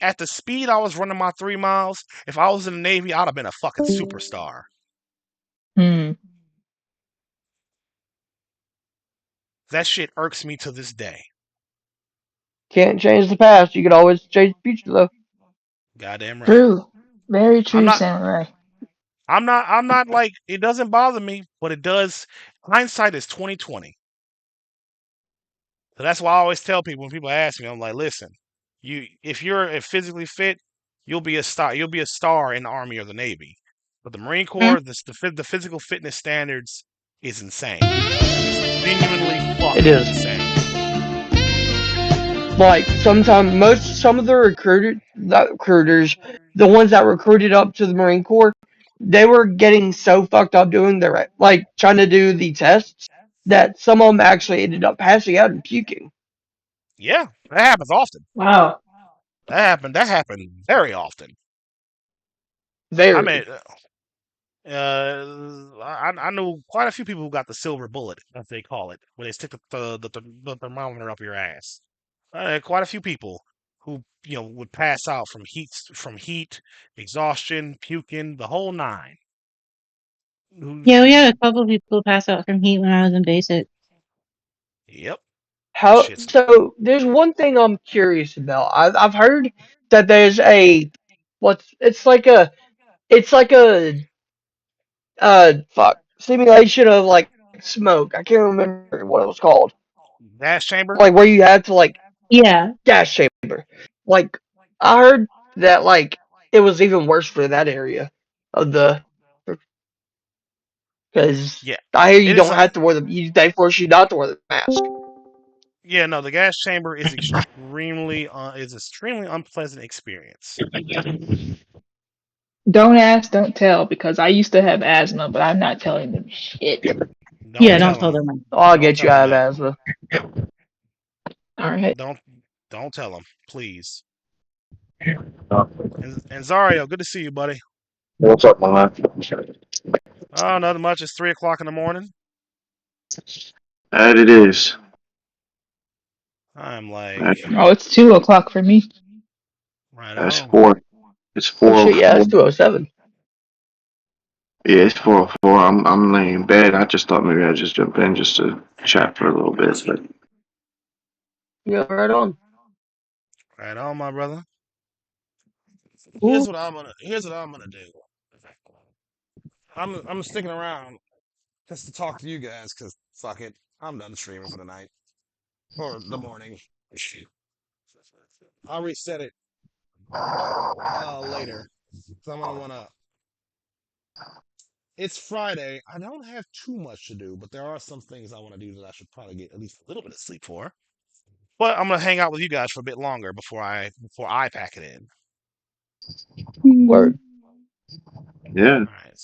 at the speed I was running my 3 miles, if I was in the Navy, I'd have been a fucking superstar. Hmm. That shit irks me to this day. Can't change the past. You could always change the future, though. Goddamn right. True. Very I'm true, not. Samurai. I'm not like it doesn't bother me, but it does. Hindsight is 2020. So that's why I always tell people when people ask me, I'm like, listen, if you're physically fit, you'll be a star. You'll be a star in the Army or the Navy. But the Marine Corps, the physical fitness standards is insane. It's genuinely It fucking is. insane. Like some of the recruiters, the ones that recruited up to the Marine Corps, they were getting so fucked up doing their like trying to do the tests that some of them actually ended up passing out and puking. Yeah, that happens often. Wow. That happened very often. I mean, Very. I know quite a few people who got the silver bullet, as they call it, when they stick the thermometer up your ass. Quite a few people who would pass out from heat, exhaustion, puking, the whole nine. Yeah, we had a couple people pass out from heat when I was in basic. Yep. How? Shit's So there's one thing I'm curious about. I've heard that there's a it's like a fuck simulation of like smoke. I can't remember what it was called. gas chamber. Like where you had to like Yeah. gas chamber. Like I heard that like it was even worse for that area of the because Yeah, I hear you it is. don't have to wear they force you not to wear the mask. Yeah, no, the gas chamber is extremely unpleasant experience. Don't ask, don't tell, because I used to have asthma, but I'm not telling them shit. Don't Yeah, don't tell tell them. them. I'll Don't get you tell them out of that. asthma. All right. Don't don't tell them, please. And Zario, good to see you, buddy. What's up, man? Oh, nothing much. It's 3 o'clock in the morning. That it is. I'm like, That, Oh, it's 2 o'clock for me. right that's on. four. It's Oh shit, yeah, 4:04. it's 2:07. Yeah, it's 4:04. I'm laying in bed. I just thought maybe I'd just jump in just to chat for a little bit. But Yeah, right on. Right on, my brother. Ooh, Here's what I'm gonna do. I'm sticking around just to talk to you guys, cause fuck it, I'm done streaming for the night or the morning. I'll reset it later. So I'm gonna wanna. It's Friday. I don't have too much to do, but there are some things I want to do that I should probably get at least a little bit of sleep for. But I'm gonna hang out with you guys for a bit longer before I pack it in. word. yeah, All right.